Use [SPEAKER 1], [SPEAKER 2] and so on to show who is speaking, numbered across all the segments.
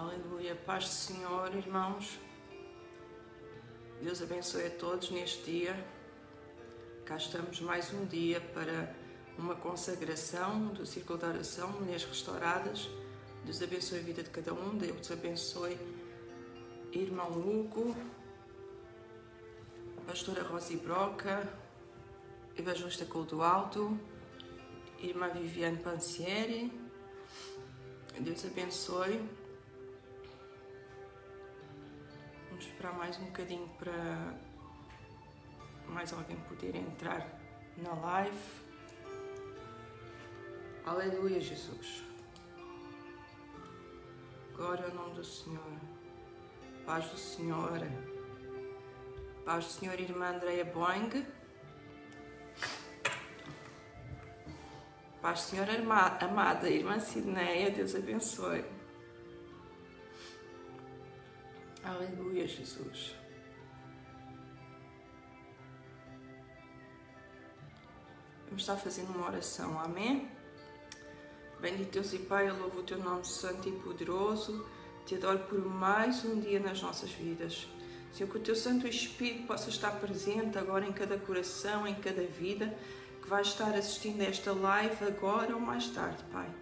[SPEAKER 1] Aleluia, paz do Senhor, irmãos. Deus abençoe a todos neste dia. Cá estamos mais um dia para uma consagração do Círculo de Oração, Mulheres Restauradas. Deus abençoe a vida de cada um. Deus abençoe irmão Hugo, pastora Rosi Broca, evangelista Clodoaldo, irmã Viviane Pancieri. Deus abençoe. Vamos esperar mais um bocadinho para mais alguém poder entrar na live. Aleluia, Jesus. Glória ao nome do Senhor. Paz do Senhor. Paz do Senhor, irmã Andreia Boing. Paz do Senhor, amada irmã Sidneia. Deus abençoe. Aleluia, Jesus. Vamos estar fazendo uma oração, amém? Bendito Deus e Pai, eu louvo o Teu nome santo e poderoso, Te adoro por mais um dia nas nossas vidas. Senhor, que o Teu Santo Espírito possa estar presente agora em cada coração, em cada vida, que vai estar assistindo a esta live agora ou mais tarde, Pai.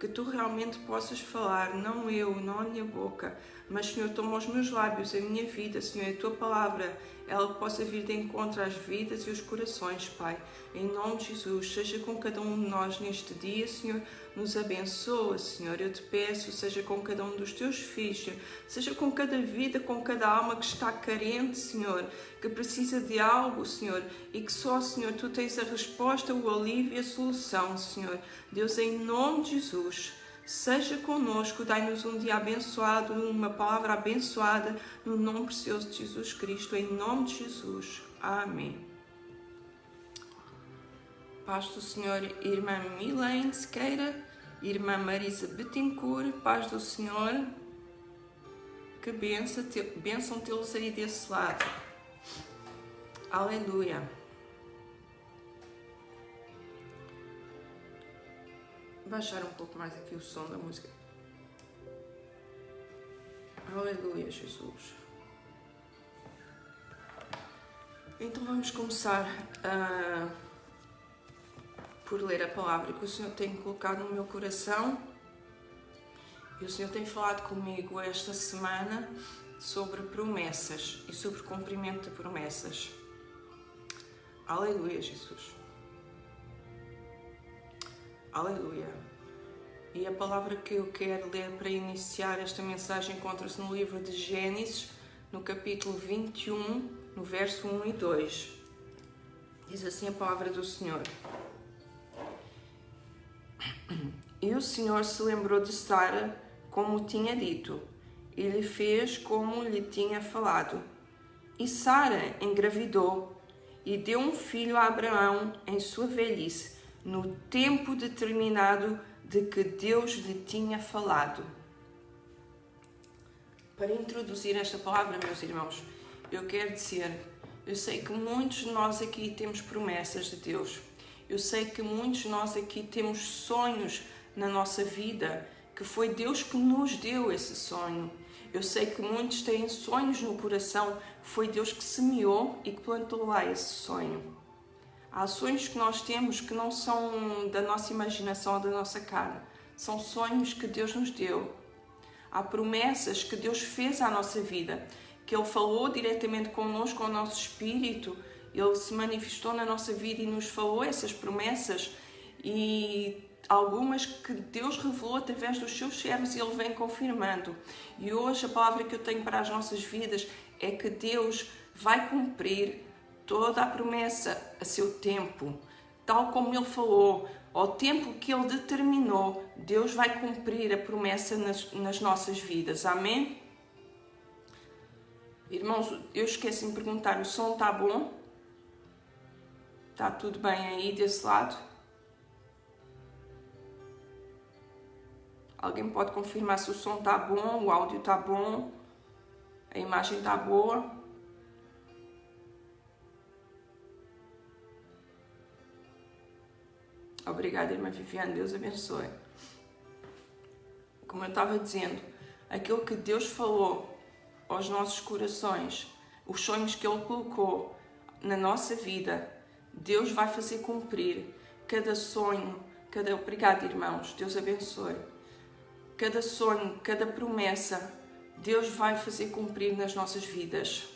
[SPEAKER 1] Que Tu realmente possas falar, não eu, não a minha boca, mas, Senhor, toma os meus lábios, a minha vida, Senhor, a Tua palavra, ela possa vir de encontro às vidas e aos corações, Pai. Em nome de Jesus, seja com cada um de nós neste dia, Senhor, nos abençoa, Senhor. Eu te peço, seja com cada um dos Teus filhos, Senhor, seja com cada vida, com cada alma que está carente, Senhor, que precisa de algo, Senhor, e que só, Senhor, Tu tens a resposta, o alívio e a solução, Senhor. Deus, em nome de Jesus, seja conosco, dai-nos um dia abençoado, uma palavra abençoada, no nome precioso de Jesus Cristo, em nome de Jesus. Amém. Paz do Senhor, irmã Milene Sequeira, irmã Marisa Betancourt, paz do Senhor, que bênção tê-los aí desse lado. Aleluia. Baixar um pouco mais aqui o som da música. Aleluia, Jesus. Então vamos começar por ler a palavra que o Senhor tem colocado no meu coração. E o Senhor tem falado comigo esta semana sobre promessas e sobre o cumprimento de promessas. Aleluia, Jesus. Aleluia. E a palavra que eu quero ler para iniciar esta mensagem encontra-se no livro de Gênesis, no capítulo 21, no verso 1 e 2. Diz assim a palavra do Senhor. E o Senhor se lembrou de Sara, como tinha dito, e lhe fez como lhe tinha falado. E Sara engravidou e deu um filho a Abraão em sua velhice, no tempo determinado de que Deus lhe tinha falado. Para introduzir esta palavra, meus irmãos, eu quero dizer, eu sei que muitos de nós aqui temos promessas de Deus. Eu sei que muitos de nós aqui temos sonhos na nossa vida, que foi Deus que nos deu esse sonho. Eu sei que muitos têm sonhos no coração, que foi Deus que semeou e que plantou lá esse sonho. Há sonhos que nós temos que não são da nossa imaginação ou da nossa carne. São sonhos que Deus nos deu. Há promessas que Deus fez à nossa vida, que Ele falou diretamente connosco, com o nosso espírito. Ele se manifestou na nossa vida e nos falou essas promessas. E algumas que Deus revelou através dos seus servos e Ele vem confirmando. E hoje a palavra que eu tenho para as nossas vidas é que Deus vai cumprir toda a promessa a seu tempo, tal como Ele falou, ao tempo que Ele determinou, Deus vai cumprir a promessa nas nossas vidas, amém? Irmãos, eu esqueci de perguntar, o som está bom? Está tudo bem aí desse lado? Alguém pode confirmar se o som está bom, o áudio está bom, a imagem está boa? Obrigada, irmã Viviane, Deus abençoe. Como eu estava dizendo, aquilo que Deus falou aos nossos corações, os sonhos que Ele colocou na nossa vida, Deus vai fazer cumprir cada sonho, obrigado, irmãos, Deus abençoe. Cada sonho, cada promessa, Deus vai fazer cumprir nas nossas vidas.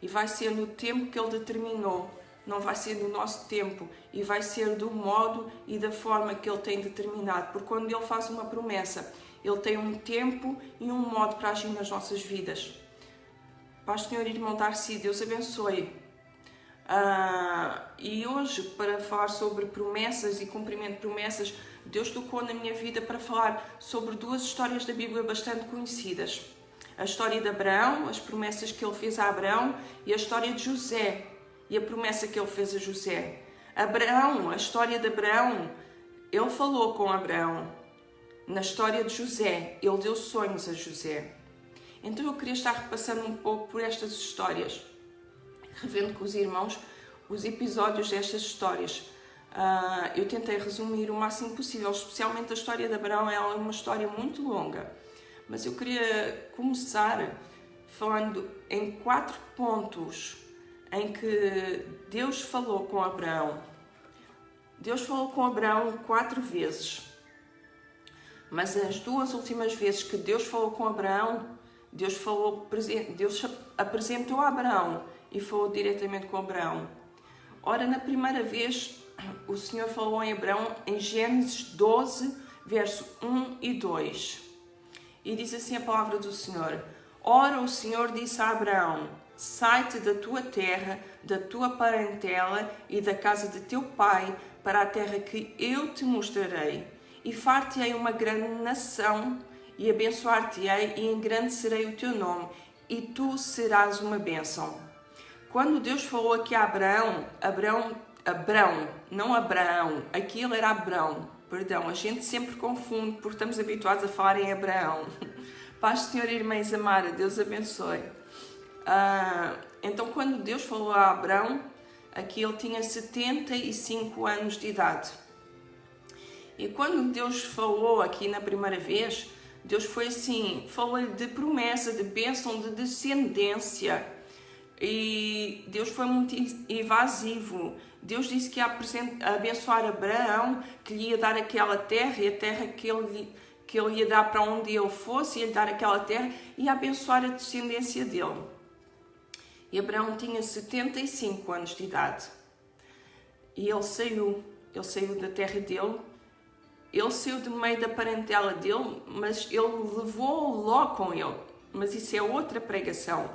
[SPEAKER 1] E vai ser no tempo que Ele determinou, não vai ser no nosso tempo, e vai ser do modo e da forma que Ele tem determinado. Porque quando Ele faz uma promessa, Ele tem um tempo e um modo para agir nas nossas vidas. Paz, Senhor, irmão Darcy, Deus abençoe. E hoje, para falar sobre promessas e cumprimento de promessas, Deus tocou na minha vida para falar sobre duas histórias da Bíblia bastante conhecidas. A história de Abraão, as promessas que ele fez a Abraão, e a história de José, e a promessa que ele fez a José. Abraão, a história de Abraão, ele falou com Abraão. Na história de José, ele deu sonhos a José. Então eu queria estar repassando um pouco por estas histórias, revendo com os irmãos os episódios destas histórias. Eu tentei resumir o máximo possível, especialmente a história de Abraão. Ela é uma história muito longa, mas eu queria começar falando em 4 pontos em que Deus falou com Abraão. Deus falou com Abraão 4 vezes, mas as 2 últimas vezes que Deus falou com Abraão, Deus apresentou a Abraão e falou diretamente com Abraão. Ora, na primeira vez, o Senhor falou em Abraão em Gênesis 12, verso 1 e 2. E diz assim a palavra do Senhor: Ora, o Senhor disse a Abraão: Sai-te da tua terra, da tua parentela e da casa de teu pai, para a terra que eu te mostrarei. E far-te-ei uma grande nação, e abençoar-te-ei, e engrandecerei o teu nome, e tu serás uma bênção. Quando Deus falou aqui a Abrão, não Abraão, aqui ele era Abrão, perdão, a gente sempre confunde porque estamos habituados a falar em Abraão. Paz do Senhor, irmã Isamara, Deus abençoe. Então quando Deus falou a Abrão, aqui ele tinha 75 anos de idade. E quando Deus falou aqui na primeira vez, Deus foi assim, falou-lhe de promessa, de bênção, de descendência. E Deus foi muito evasivo. Deus disse que ia abençoar Abraão, que lhe ia dar aquela terra, e a terra que ele ia dar para onde ele fosse, ia dar aquela terra, e abençoar a descendência dele. E Abraão tinha 75 anos de idade. E ele saiu da terra dele, ele saiu do meio da parentela dele, mas ele levou Ló com ele. Mas isso é outra pregação.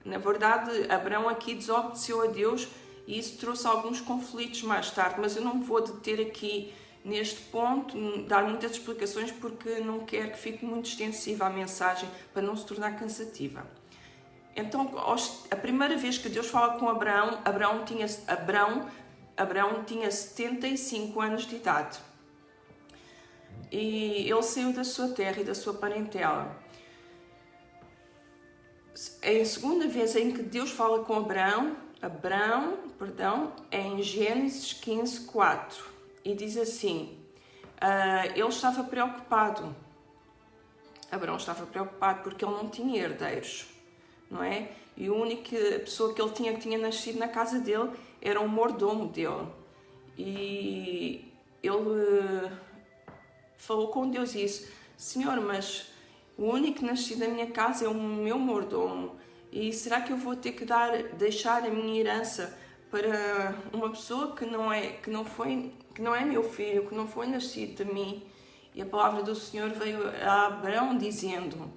[SPEAKER 1] Na verdade, Abraão aqui desobedeceu a Deus e isso trouxe alguns conflitos mais tarde, mas eu não me vou deter aqui neste ponto, dar muitas explicações, porque não quero que fique muito extensiva a mensagem para não se tornar cansativa. Então, a primeira vez que Deus fala com Abraão, Abraão tinha 75 anos de idade. E ele saiu da sua terra e da sua parentela. É a segunda vez em que Deus fala com Abraão, é em Gênesis 15, 4. E diz assim, ele estava preocupado. Abraão estava preocupado porque ele não tinha herdeiros, não é? E a única pessoa que ele tinha que tinha nascido na casa dele era um mordomo dele. E ele falou com Deus e disse: Senhor, mas o único nascido na minha casa é o meu mordomo. E será que eu vou ter que deixar a minha herança para uma pessoa que não é meu filho, que não foi nascido de mim? E a palavra do Senhor veio a Abraão dizendo: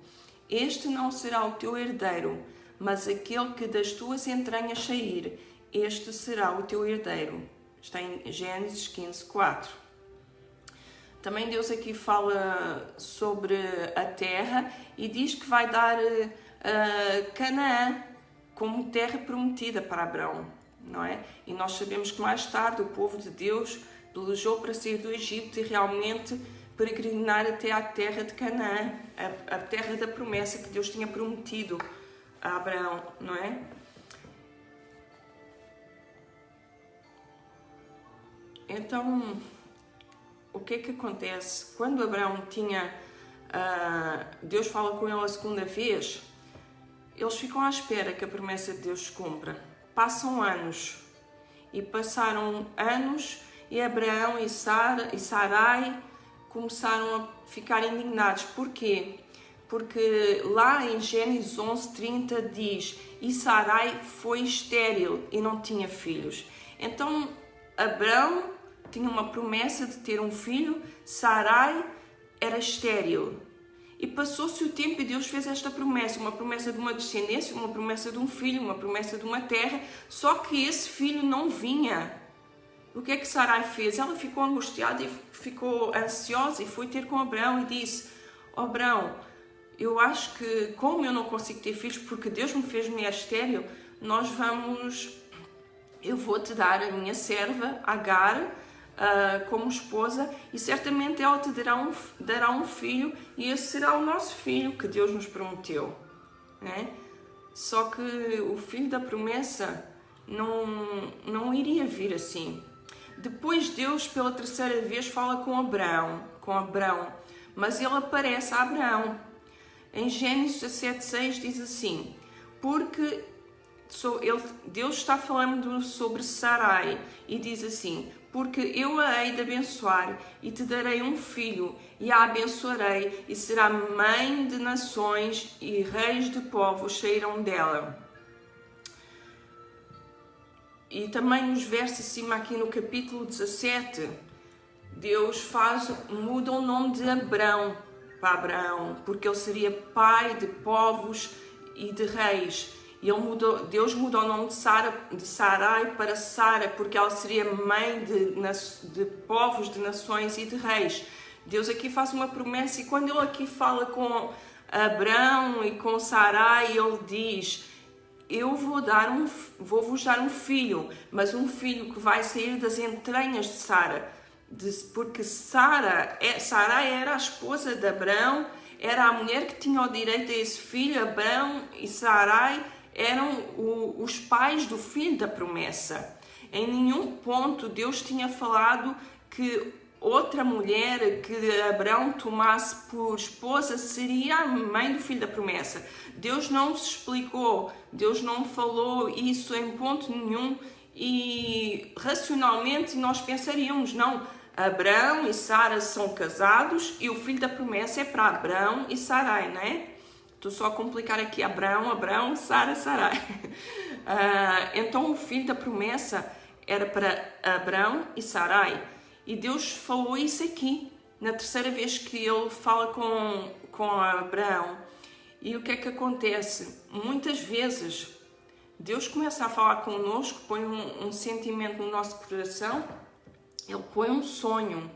[SPEAKER 1] Este não será o teu herdeiro, mas aquele que das tuas entranhas sair, este será o teu herdeiro. Está em Gênesis 15, 4. Também Deus aqui fala sobre a terra e diz que vai dar Canaã como terra prometida para Abraão, não é? E nós sabemos que mais tarde o povo de Deus pelejou para sair do Egito e realmente peregrinar até à terra de Canaã, a terra da promessa que Deus tinha prometido a Abraão, não é? Então, o que é que acontece? Quando Abraão tinha Deus fala com ele a segunda vez, eles ficam à espera que a promessa de Deus se cumpra. Passam anos, e passaram anos, e Abraão e Sarai começaram a ficar indignados. Porquê? Porque lá em Gênesis 11:30 diz: e Sarai foi estéril e não tinha filhos. Então Abraão tinha uma promessa de ter um filho, Sarai era estéril. E passou-se o tempo e Deus fez esta promessa, uma promessa de uma descendência, uma promessa de um filho, uma promessa de uma terra, só que esse filho não vinha. O que é que Sarai fez? Ela ficou angustiada e ficou ansiosa e foi ter com Abraão e disse: Abraão, eu acho que como eu não consigo ter filhos porque Deus me fez mulher estéril, eu vou te dar a minha serva, Agar, como esposa, e certamente ela te dará um filho, e esse será o nosso filho que Deus nos prometeu, né? Só que o filho da promessa não iria vir assim. Depois Deus pela terceira vez fala com Abraão, mas ele aparece a Abraão. Em Gênesis 17:6 diz assim: porque Deus está falando sobre Sarai e diz assim: porque eu a hei de abençoar e te darei um filho, e a abençoarei, e será mãe de nações, e reis de povos sairão dela. E também nos versos acima, aqui no capítulo 17, Deus muda o nome de Abrão para Abraão, porque ele seria pai de povos e de reis. E Deus mudou o nome de Sarai para Sara, porque ela seria mãe de povos, de nações e de reis. Deus aqui faz uma promessa, e quando ele aqui fala com Abrão e com Sarai, ele diz: eu vou-vos dar um filho, mas um filho que vai sair das entranhas de Sara. Porque Sarai era a esposa de Abrão, era a mulher que tinha o direito a esse filho. Abrão e Sarai eram os pais do filho da promessa. Em nenhum ponto Deus tinha falado que outra mulher que Abraão tomasse por esposa seria a mãe do filho da promessa. Deus não se explicou, Deus não falou isso em ponto nenhum, e racionalmente nós pensaríamos: não, Abraão e Sara são casados e o filho da promessa é para Abraão e Sarai, não é? Estou só a complicar aqui: Abraão, Sara, Sarai. Então o filho da promessa era para Abraão e Sarai. E Deus falou isso aqui, na terceira vez que ele fala com Abraão. E o que é que acontece? Muitas vezes Deus começa a falar connosco, põe um sentimento no nosso coração, ele põe um sonho.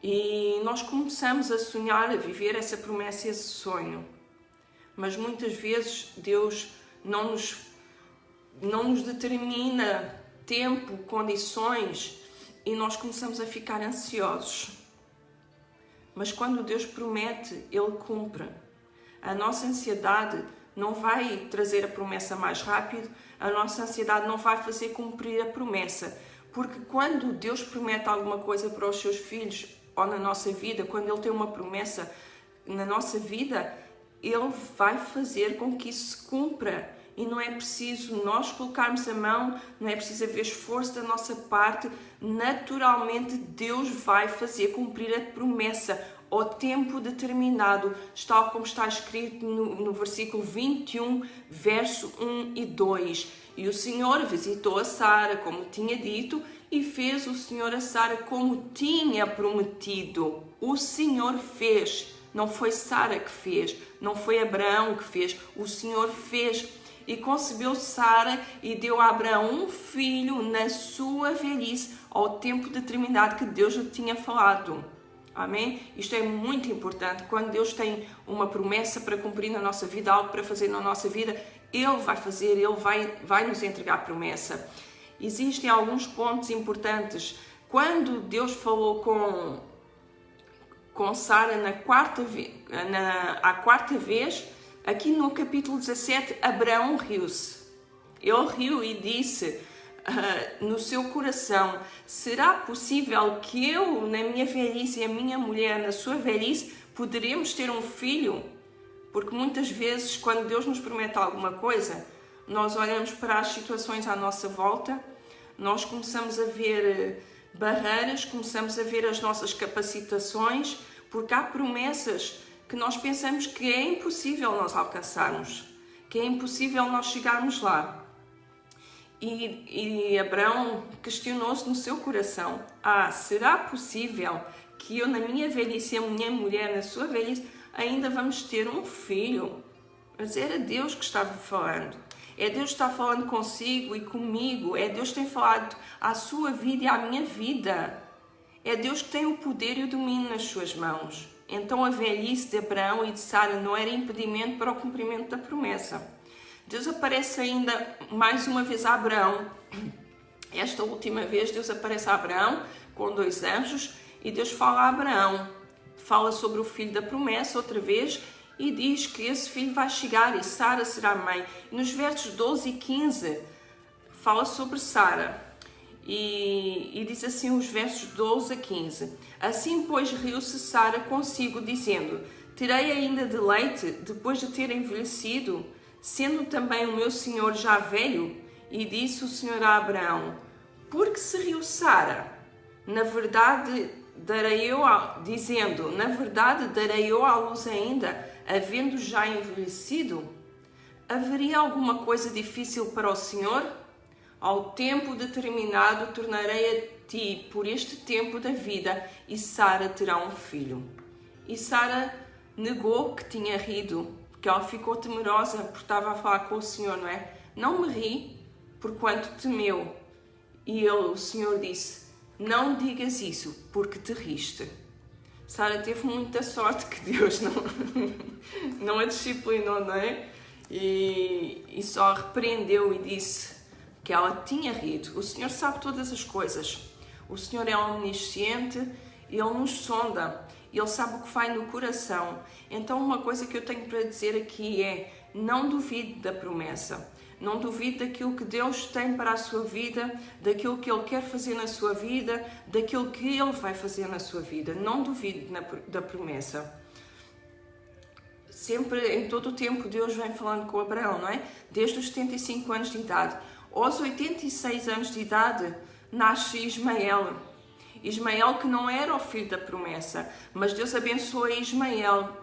[SPEAKER 1] E nós começamos a sonhar, a viver essa promessa e esse sonho. Mas muitas vezes Deus não nos determina tempo, condições, e nós começamos a ficar ansiosos. Mas quando Deus promete, Ele cumpre. A nossa ansiedade não vai trazer a promessa mais rápido, a nossa ansiedade não vai fazer cumprir a promessa. Porque quando Deus promete alguma coisa para os seus filhos ou na nossa vida, quando Ele tem uma promessa na nossa vida, Ele vai fazer com que isso se cumpra. E não é preciso nós colocarmos a mão, não é preciso haver esforço da nossa parte. Naturalmente Deus vai fazer cumprir a promessa ao tempo determinado, tal como está escrito no versículo 21, verso 1 e 2. E o Senhor visitou a Sara, como tinha dito, e fez o Senhor a Sara como tinha prometido. O Senhor fez, não foi Sara que fez, não foi Abraão que fez, o Senhor fez. E concebeu Sara e deu a Abraão um filho na sua velhice, ao tempo determinado que Deus lhe tinha falado. Amém? Isto é muito importante. Quando Deus tem uma promessa para cumprir na nossa vida, algo para fazer na nossa vida, Ele vai fazer, Ele vai nos entregar a promessa. Existem alguns pontos importantes. Quando Deus falou com Sara a quarta vez, aqui no capítulo 17, Abraão riu-se. Ele riu e disse: no seu coração: será possível que eu, na minha velhice, e a minha mulher, na sua velhice, poderemos ter um filho? Porque muitas vezes, quando Deus nos promete alguma coisa, nós olhamos para as situações à nossa volta, nós começamos a ver barreiras, começamos a ver as nossas capacitações, porque há promessas que nós pensamos que é impossível nós alcançarmos, que é impossível nós chegarmos lá. E Abraão questionou-se no seu coração: será possível que eu, na minha velhice, e a minha mulher, na sua velhice, ainda vamos ter um filho? Mas era Deus que estava falando. É Deus que está falando consigo e comigo. É Deus que tem falado à sua vida e à minha vida. É Deus que tem o poder e o domínio nas suas mãos. Então a velhice de Abraão e de Sara não era impedimento para o cumprimento da promessa. Deus aparece ainda mais uma vez a Abraão. Esta última vez Deus aparece a Abraão com 2 anjos e Deus fala a Abraão. Fala sobre o filho da promessa outra vez e diz que esse filho vai chegar e Sara será mãe. E nos versos 12 e 15 fala sobre Sara. E diz assim os versos 12 a 15: Assim, pois, riu-se Sara consigo, dizendo: Terei ainda de leite depois de ter envelhecido, sendo também o meu senhor já velho? E disse o Senhor a Abraão: Por que se riu Sara? Na verdade, darei eu à luz ainda, havendo já envelhecido? Haveria alguma coisa difícil para o Senhor? Ao tempo determinado tornarei a ti por este tempo da vida, e Sara terá um filho. E Sara negou que tinha rido, que ela ficou temerosa porque estava a falar com o Senhor, não é? Não me ri, porquanto temeu. E o Senhor disse: Não digas isso, porque te riste. Sara teve muita sorte que Deus não a disciplinou, não é? E só repreendeu e disse que ela tinha rido. O Senhor sabe todas as coisas. O Senhor é omnisciente, Ele nos sonda, Ele sabe o que vai no coração. Então uma coisa que eu tenho para dizer aqui é: não duvide da promessa. Não duvide daquilo que Deus tem para a sua vida, daquilo que Ele quer fazer na sua vida, daquilo que Ele vai fazer na sua vida. Não duvide da promessa. Sempre, em todo o tempo, Deus vem falando com Abraão, não é? Desde os 75 anos de idade. Aos 86 anos de idade, nasce Ismael. Ismael, que não era o filho da promessa, mas Deus abençoou Ismael.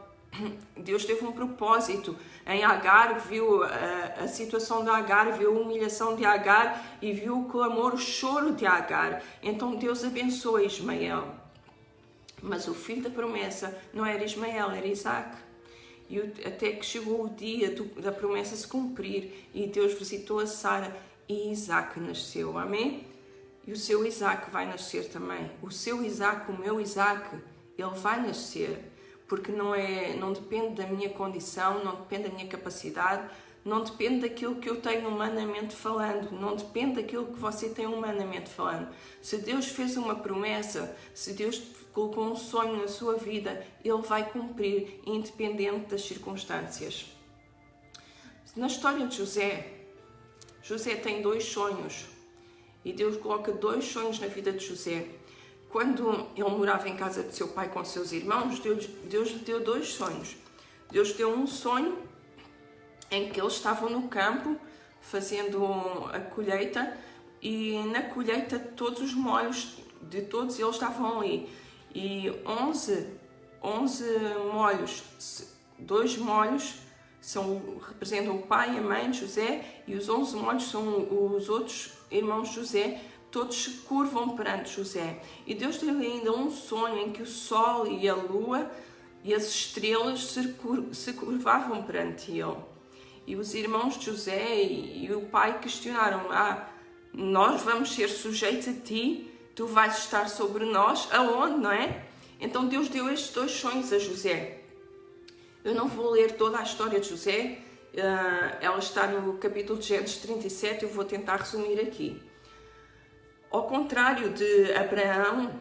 [SPEAKER 1] Deus teve um propósito. Em Agar, viu a situação de Agar, viu a humilhação de Agar e viu o clamor, o choro de Agar. Então Deus abençoou Ismael. Mas o filho da promessa não era Ismael, era Isaac. E até que chegou o dia da promessa se cumprir e Deus visitou a Sara e Isaac nasceu. Amém? E o seu Isaac vai nascer também. O seu Isaac, o meu Isaac, ele vai nascer. Porque não depende da minha condição, não depende da minha capacidade, não depende daquilo que eu tenho humanamente falando, não depende daquilo que você tem humanamente falando. Se Deus fez uma promessa, se Deus colocou um sonho na sua vida, Ele vai cumprir, independente das circunstâncias. Na história de José tem 2 sonhos e Deus coloca 2 sonhos na vida de José. Quando ele morava em casa de seu pai com seus irmãos, Deus lhe deu 2 sonhos. Deus deu um sonho em que eles estavam no campo fazendo a colheita e na colheita todos os molhos de todos eles estavam ali. E 11 molhos, 2 molhos representam o pai e a mãe de José e os 11 molhos são os outros irmãos de José. Todos se curvam perante José. E Deus deu ainda um sonho em que o sol e a lua e as estrelas se curvavam perante ele. E os irmãos de José e o pai questionaram: nós vamos ser sujeitos a ti? Tu vais estar sobre nós? Aonde, não é? Então Deus deu estes 2 sonhos a José. Eu não vou ler toda a história de José. Ela está no capítulo de Gênesis 37. Eu vou tentar resumir aqui. Ao contrário de Abraão,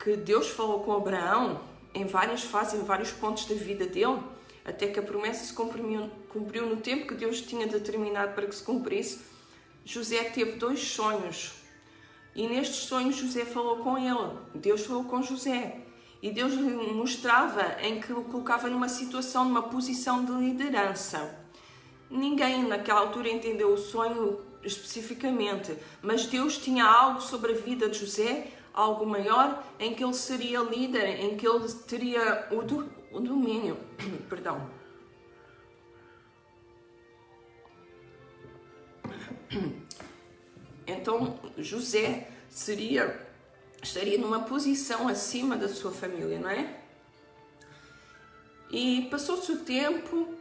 [SPEAKER 1] que Deus falou com Abraão em várias fases, em vários pontos da vida dele, até que a promessa se cumpriu no tempo que Deus tinha determinado para que se cumprisse, José teve 2 sonhos. E nestes sonhos José falou com ele. Deus falou com José. E Deus lhe mostrava em que o colocava numa situação, numa posição de liderança. Ninguém naquela altura entendeu o sonho especificamente, mas Deus tinha algo sobre a vida de José, algo maior, em que ele seria líder, em que ele teria o domínio. Perdão. Então José estaria numa posição acima da sua família, não é? E passou-se o tempo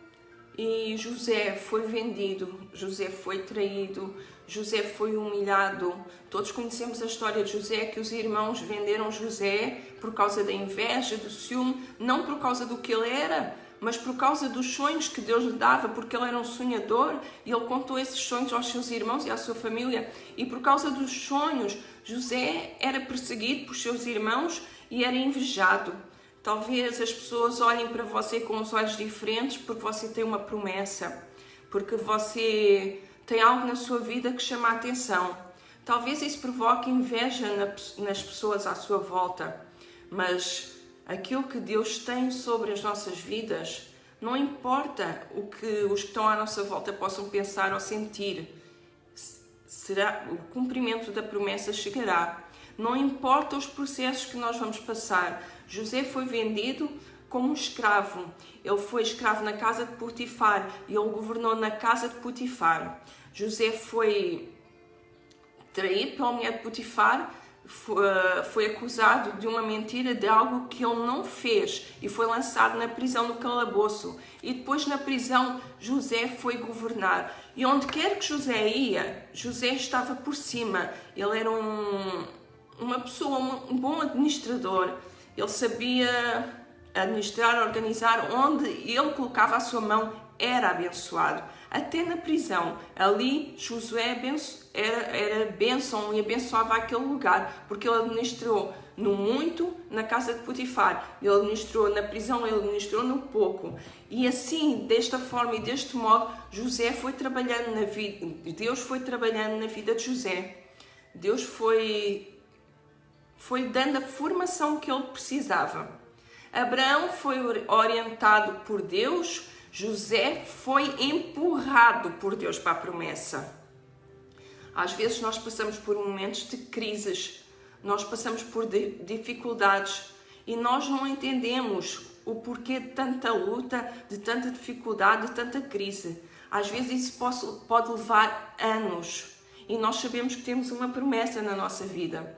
[SPEAKER 1] e José foi vendido, José foi traído, José foi humilhado. Todos conhecemos a história de José, que os irmãos venderam José por causa da inveja, do ciúme, não por causa do que ele era, mas por causa dos sonhos que Deus lhe dava, porque ele era um sonhador e ele contou esses sonhos aos seus irmãos e à sua família. E por causa dos sonhos, José era perseguido por seus irmãos e era invejado. Talvez as pessoas olhem para você com os olhos diferentes porque você tem uma promessa, porque você tem algo na sua vida que chama a atenção. Talvez isso provoque inveja nas pessoas à sua volta, mas aquilo que Deus tem sobre as nossas vidas, não importa o que os que estão à nossa volta possam pensar ou sentir, o cumprimento da promessa chegará. Não importa os processos que nós vamos passar. José foi vendido como um escravo. Ele foi escravo na casa de Potifar e ele governou na casa de Potifar. José foi traído pela mulher de Potifar, foi acusado de uma mentira, de algo que ele não fez e foi lançado na prisão, no calabouço. E depois na prisão José foi governar. E onde quer que José ia, José estava por cima. Ele era uma pessoa, um bom administrador. Ele sabia administrar, organizar. Onde ele colocava a sua mão era abençoado. Até na prisão, ali Josué era bênção e abençoava aquele lugar, porque ele administrou no muito na casa de Potifar, ele administrou na prisão, ele administrou no pouco. E assim, desta forma e deste modo, José foi trabalhando na vida, Deus foi trabalhando na vida de José. Deus foi dando a formação que ele precisava. Abraão foi orientado por Deus, José foi empurrado por Deus para a promessa. Às vezes nós passamos por momentos de crises, nós passamos por dificuldades e nós não entendemos o porquê de tanta luta, de tanta dificuldade, de tanta crise. Às vezes isso pode levar anos e nós sabemos que temos uma promessa na nossa vida.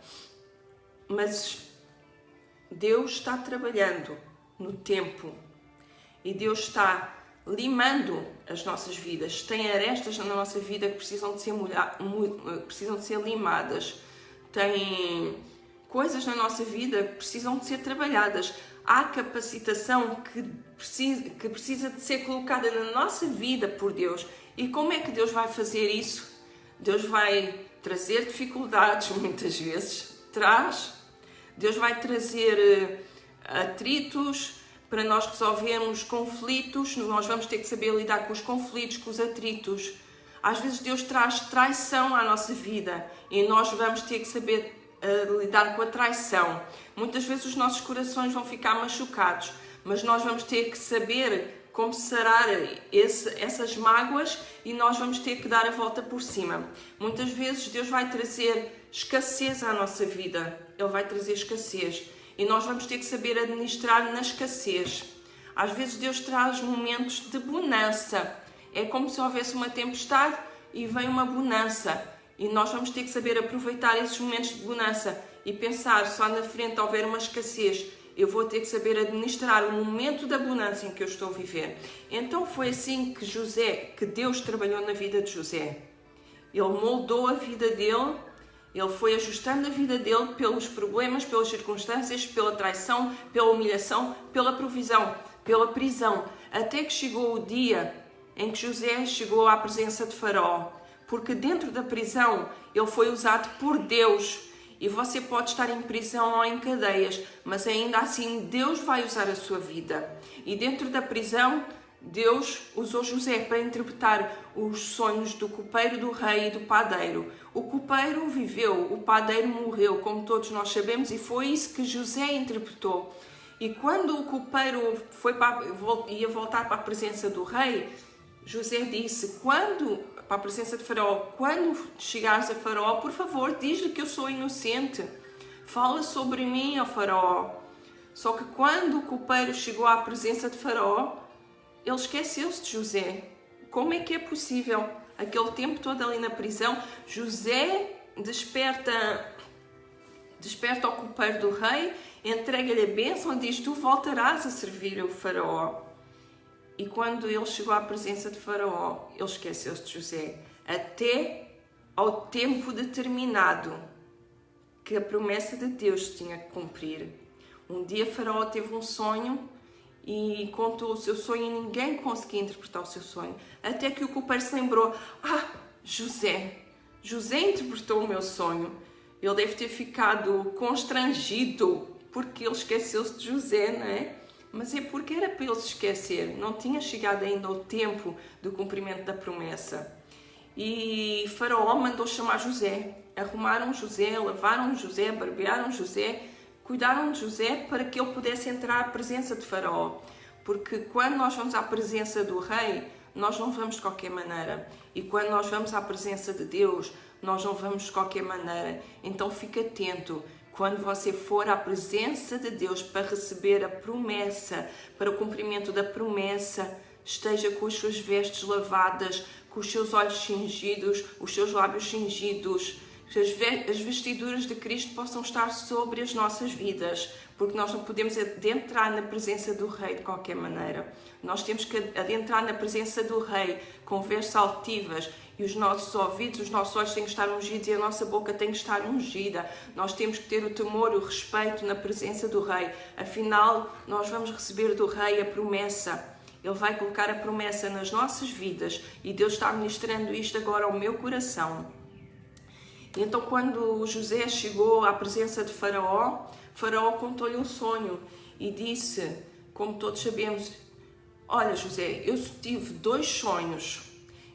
[SPEAKER 1] Mas Deus está trabalhando no tempo e Deus está limando as nossas vidas. Tem arestas na nossa vida que precisam de ser limadas. Tem coisas na nossa vida que precisam de ser trabalhadas. Há capacitação que precisa de ser colocada na nossa vida por Deus. E como é que Deus vai fazer isso? Deus vai trazer dificuldades, muitas vezes. Deus vai trazer atritos para nós resolvermos conflitos. Nós vamos ter que saber lidar com os conflitos, com os atritos. Às vezes Deus traz traição à nossa vida e nós vamos ter que saber lidar com a traição. Muitas vezes os nossos corações vão ficar machucados, mas nós vamos ter que saber como sarar essas mágoas e nós vamos ter que dar a volta por cima. Muitas vezes Deus vai trazer escassez à nossa vida. Ele vai trazer escassez e nós vamos ter que saber administrar na escassez. Às vezes Deus traz momentos de bonança. É como se houvesse uma tempestade e vem uma bonança. E nós vamos ter que saber aproveitar esses momentos de bonança e pensar, só na frente houver uma escassez, eu vou ter que saber administrar o momento da bonança em que eu estou a viver. Então foi assim que Deus trabalhou na vida de José. Ele moldou a vida dele, ele foi ajustando a vida dele pelos problemas, pelas circunstâncias, pela traição, pela humilhação, pela provisão, pela prisão, até que chegou o dia em que José chegou à presença de Faraó. Porque dentro da prisão ele foi usado por Deus. E você pode estar em prisão ou em cadeias, mas ainda assim Deus vai usar a sua vida. E dentro da prisão, Deus usou José para interpretar os sonhos do copeiro, do rei e do padeiro. O copeiro viveu, o padeiro morreu, como todos nós sabemos, e foi isso que José interpretou. E quando o copeiro ia voltar para a presença do rei, José disse, para a presença de Faraó, quando chegares a Faraó, por favor, diz-lhe que eu sou inocente. Fala sobre mim, ó Faraó. Só que quando o copeiro chegou à presença de Faraó, ele esqueceu-se de José. Como é que é possível? Aquele tempo todo ali na prisão, José desperta ao copeiro do rei, entrega-lhe a bênção e diz, tu voltarás a servir o Faraó. E quando ele chegou à presença de Faraó, ele esqueceu-se de José. Até ao tempo determinado que a promessa de Deus tinha que cumprir. Um dia Faraó teve um sonho e contou o seu sonho e ninguém conseguia interpretar o seu sonho. Até que o copeiro se lembrou, José interpretou o meu sonho. Ele deve ter ficado constrangido porque ele esqueceu-se de José, não é? Mas é porque era para ele se esquecer. Não tinha chegado ainda o tempo do cumprimento da promessa. E Faraó mandou chamar José. Arrumaram José, lavaram José, barbearam José, cuidaram de José para que ele pudesse entrar à presença de Faraó. Porque quando nós vamos à presença do rei, nós não vamos de qualquer maneira. E quando nós vamos à presença de Deus, nós não vamos de qualquer maneira. Então fique atento. Quando você for à presença de Deus para receber a promessa, para o cumprimento da promessa, esteja com as suas vestes lavadas, com os seus olhos cingidos, os seus lábios cingidos, que as vestiduras de Cristo possam estar sobre as nossas vidas, porque nós não podemos adentrar na presença do Rei de qualquer maneira. Nós temos que adentrar na presença do Rei com vestes altivas, e os nossos ouvidos, os nossos olhos têm que estar ungidos e a nossa boca tem que estar ungida. Nós temos que ter o temor e o respeito na presença do Rei. Afinal, nós vamos receber do Rei a promessa. Ele vai colocar a promessa nas nossas vidas e Deus está ministrando isto agora ao meu coração. Então, quando José chegou à presença de Faraó, Faraó contou-lhe um sonho e disse, como todos sabemos, olha José, eu tive 2 sonhos.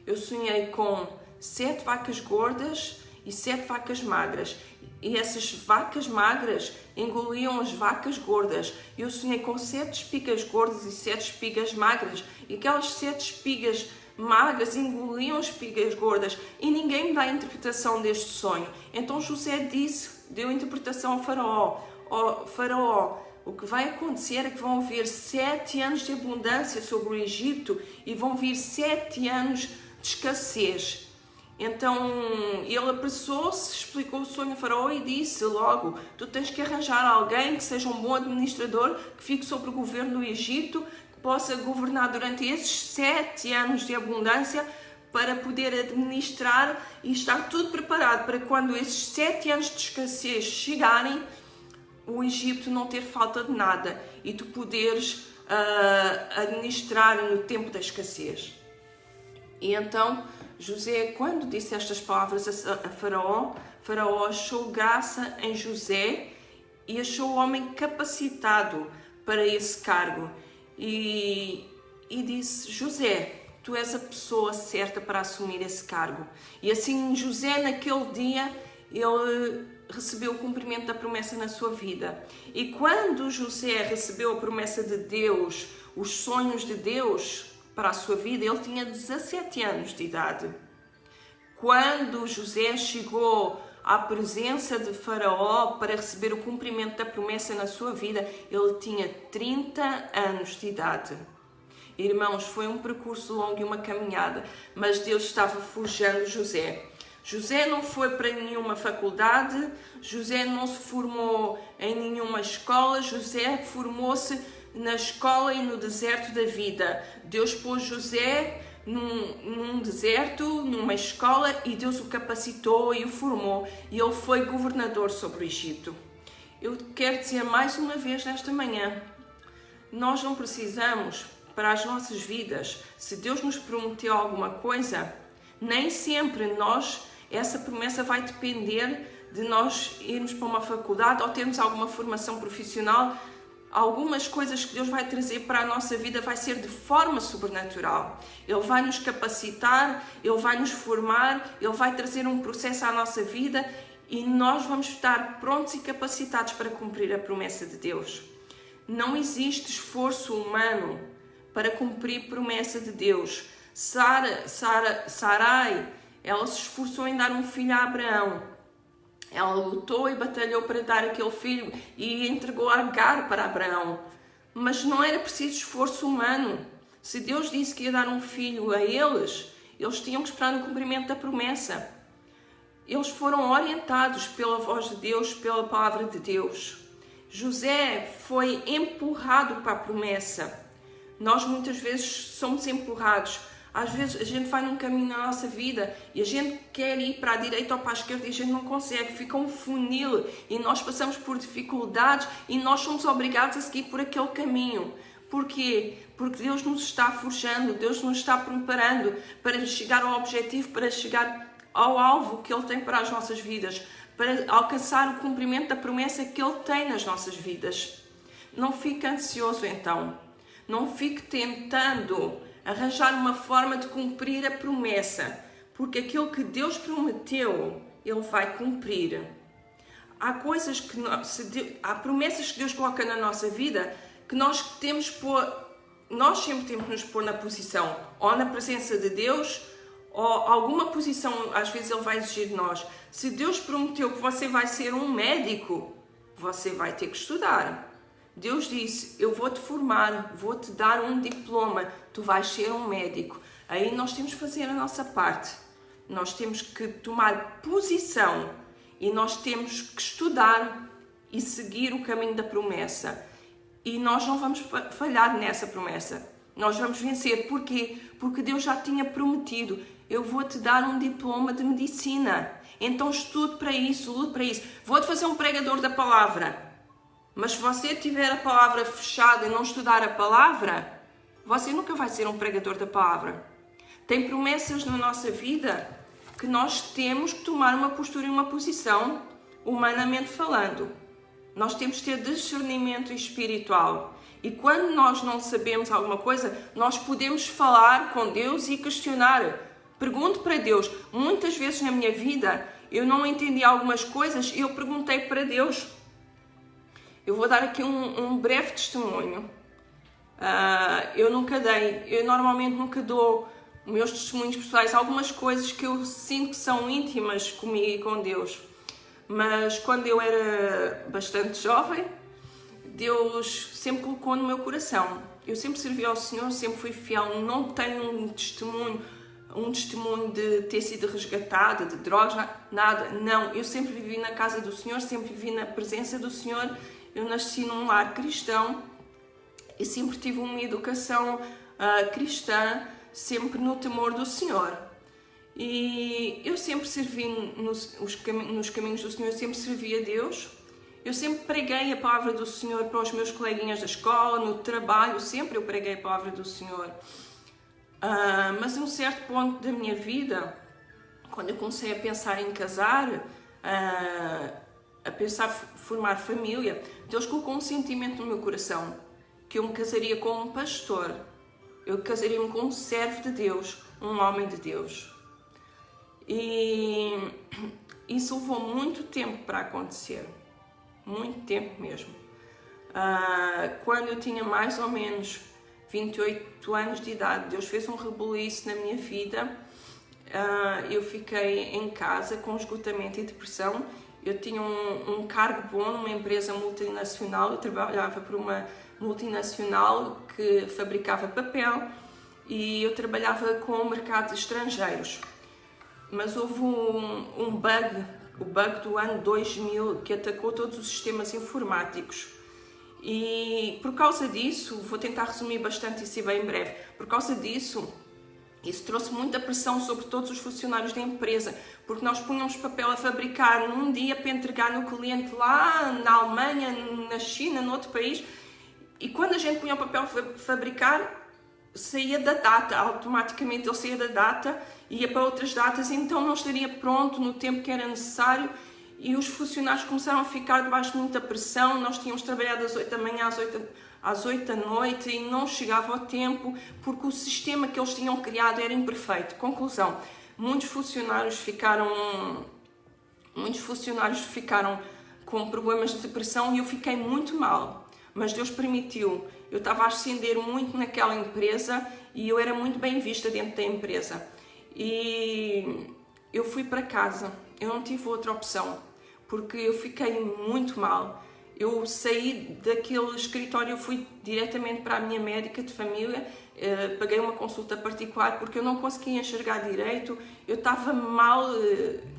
[SPEAKER 1] Eu sonhei com 7 vacas gordas e 7 vacas magras. E essas vacas magras engoliam as vacas gordas. Eu sonhei com 7 espigas gordas e 7 espigas magras. E aquelas 7 espigas magras engoliam as espigas gordas. E ninguém me dá a interpretação deste sonho. Então José deu a interpretação ao Faraó. Ó Faraó, o que vai acontecer é que vão vir 7 anos de abundância sobre o Egito e vão vir 7 anos de escassez. Então ele apressou-se, explicou o sonho a Faraó e disse logo, tu tens que arranjar alguém que seja um bom administrador, que fique sobre o governo do Egito, que possa governar durante esses 7 anos de abundância para poder administrar e estar tudo preparado para quando esses 7 anos de escassez chegarem, o Egito não ter falta de nada e tu poderes administrar no tempo da escassez. E então José, quando disse estas palavras a Faraó, Faraó achou graça em José e achou o homem capacitado para esse cargo. E disse, José, tu és a pessoa certa para assumir esse cargo. E assim José, naquele dia, ele recebeu o cumprimento da promessa na sua vida. E quando José recebeu a promessa de Deus, os sonhos de Deus para a sua vida, ele tinha 17 anos de idade. Quando José chegou à presença de Faraó para receber o cumprimento da promessa na sua vida, ele tinha 30 anos de idade. Irmãos, foi um percurso longo e uma caminhada, mas Deus estava forjando José. José não foi para nenhuma faculdade, José não se formou em nenhuma escola, José formou-se na escola e no deserto da vida. Deus pôs José num deserto, numa escola, e Deus o capacitou e o formou, e ele foi governador sobre o Egito. Eu quero dizer mais uma vez nesta manhã, nós não precisamos, para as nossas vidas, se Deus nos prometeu alguma coisa, nem sempre essa promessa vai depender de nós irmos para uma faculdade ou termos alguma formação profissional. algumas coisas que Deus vai trazer para a nossa vida vai ser de forma sobrenatural. Ele vai nos capacitar, Ele vai nos formar, Ele vai trazer um processo à nossa vida e nós vamos estar prontos e capacitados para cumprir a promessa de Deus. Não existe esforço humano para cumprir a promessa de Deus. Sarai, ela se esforçou em dar um filho a Abraão. Ela lutou e batalhou para dar aquele filho e entregou Agar para Abraão. Mas não era preciso esforço humano. Se Deus disse que ia dar um filho a eles tinham que esperar no cumprimento da promessa. Eles foram orientados pela voz de Deus, pela palavra de Deus. José foi empurrado para a promessa. Nós muitas vezes somos empurrados. Às vezes a gente vai num caminho na nossa vida e a gente quer ir para a direita ou para a esquerda e a gente não consegue, fica um funil e nós passamos por dificuldades e nós somos obrigados a seguir por aquele caminho. Porquê? Porque Deus nos está forjando, Deus nos está preparando para chegar ao objetivo, para chegar ao alvo que Ele tem para as nossas vidas, para alcançar o cumprimento da promessa que Ele tem nas nossas vidas. Não fique ansioso então, não fique tentando arranjar uma forma de cumprir a promessa, porque aquilo que Deus prometeu, Ele vai cumprir. Há coisas que há promessas que Deus coloca na nossa vida que nós sempre temos que nos pôr na posição, ou na presença de Deus, ou alguma posição, às vezes Ele vai exigir de nós. Se Deus prometeu que você vai ser um médico, você vai ter que estudar. Deus disse, eu vou-te formar, vou-te dar um diploma, tu vais ser um médico. Aí nós temos que fazer a nossa parte. Nós temos que tomar posição e nós temos que estudar e seguir o caminho da promessa. E nós não vamos falhar nessa promessa. Nós vamos vencer. Porquê? Porque Deus já tinha prometido, eu vou-te dar um diploma de medicina. Então estude para isso, lute para isso. Vou-te fazer um pregador da palavra. Mas se você tiver a palavra fechada e não estudar a palavra, você nunca vai ser um pregador da palavra. Tem promessas na nossa vida que nós temos que tomar uma postura e uma posição, humanamente falando. Nós temos que ter discernimento espiritual. E quando nós não sabemos alguma coisa, nós podemos falar com Deus e questionar. Pergunto para Deus. Muitas vezes na minha vida, eu não entendi algumas coisas e eu perguntei para Deus. Eu vou dar aqui um breve testemunho. Eu normalmente nunca dou meus testemunhos pessoais, algumas coisas que eu sinto que são íntimas comigo e com Deus. Mas quando eu era bastante jovem, Deus sempre colocou no meu coração. Eu sempre servi ao Senhor, sempre fui fiel, não tenho um testemunho de ter sido resgatada, de drogas, nada. Não, eu sempre vivi na casa do Senhor, sempre vivi na presença do Senhor. Eu nasci num lar cristão e sempre tive uma educação cristã, sempre no temor do Senhor. E eu sempre servi nos caminhos do Senhor, eu sempre servi a Deus. Eu sempre preguei a palavra do Senhor para os meus coleguinhas da escola, no trabalho, sempre eu preguei a palavra do Senhor. Mas em um certo ponto da minha vida, quando eu comecei a pensar em casar, a pensar em formar família, Deus colocou um sentimento no meu coração, que eu me casaria com um pastor, eu casaria-me com um servo de Deus, um homem de Deus. E isso levou muito tempo para acontecer, muito tempo mesmo. Quando eu tinha mais ou menos 28 anos de idade, Deus fez um rebuliço na minha vida. Eu fiquei em casa com esgotamento e depressão. Eu tinha um cargo bom numa empresa multinacional, eu trabalhava por uma multinacional que fabricava papel e eu trabalhava com o mercado de estrangeiros. Mas houve um bug, o bug do ano 2000, que atacou todos os sistemas informáticos. E por causa disso, vou tentar resumir bastante isso e bem breve, por causa disso, isso trouxe muita pressão sobre todos os funcionários da empresa, porque nós punhamos papel a fabricar num dia para entregar no cliente lá na Alemanha, na China, noutro país, e quando a gente punha o papel a fabricar, saía da data, automaticamente ele saía da data, ia para outras datas, então não estaria pronto no tempo que era necessário e os funcionários começaram a ficar debaixo de muita pressão. Nós tínhamos trabalhado das 8 da manhã às 8 da noite e não chegava ao tempo, porque o sistema que eles tinham criado era imperfeito. Conclusão, muitos funcionários ficaram com problemas de depressão e eu fiquei muito mal, mas Deus permitiu. Eu estava a ascender muito naquela empresa e eu era muito bem vista dentro da empresa. E eu fui para casa, eu não tive outra opção, porque eu fiquei muito mal. Eu saí daquele escritório, eu fui diretamente para a minha médica de família, paguei uma consulta particular porque eu não conseguia enxergar direito, eu estava mal,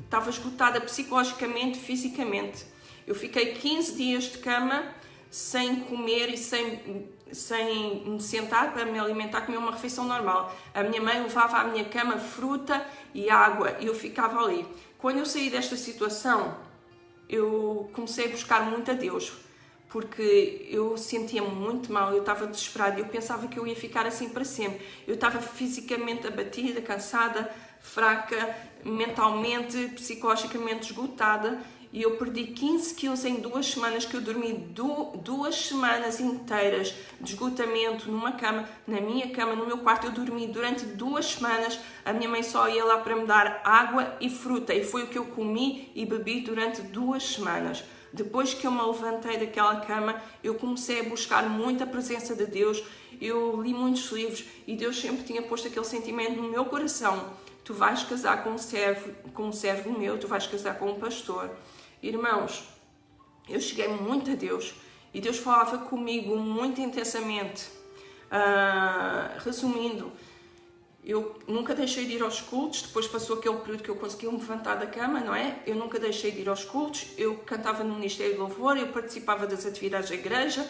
[SPEAKER 1] estava esgotada psicologicamente, fisicamente. Eu fiquei 15 dias de cama, sem comer e sem me sentar para me alimentar, comer uma refeição normal. A minha mãe levava à minha cama fruta e água e eu ficava ali. Quando eu saí desta situação, eu comecei a buscar muito a Deus, porque eu sentia-me muito mal, eu estava desesperada, eu pensava que eu ia ficar assim para sempre. Eu estava fisicamente abatida, cansada, fraca, mentalmente, psicologicamente esgotada. E eu perdi 15 quilos em 2 semanas, que eu dormi 2 semanas inteiras de esgotamento numa cama, na minha cama, no meu quarto. Eu dormi durante 2 semanas, a minha mãe só ia lá para me dar água e fruta, e foi o que eu comi e bebi durante 2 semanas. Depois que eu me levantei daquela cama, eu comecei a buscar muita presença de Deus, eu li muitos livros e Deus sempre tinha posto aquele sentimento no meu coração: tu vais casar com um servo meu, tu vais casar com um pastor. Irmãos, eu cheguei muito a Deus e Deus falava comigo muito intensamente. Resumindo, eu nunca deixei de ir aos cultos. Depois passou aquele período que eu conseguia me levantar da cama, não é? Eu nunca deixei de ir aos cultos. Eu cantava no Ministério de Louvor, eu participava das atividades da igreja.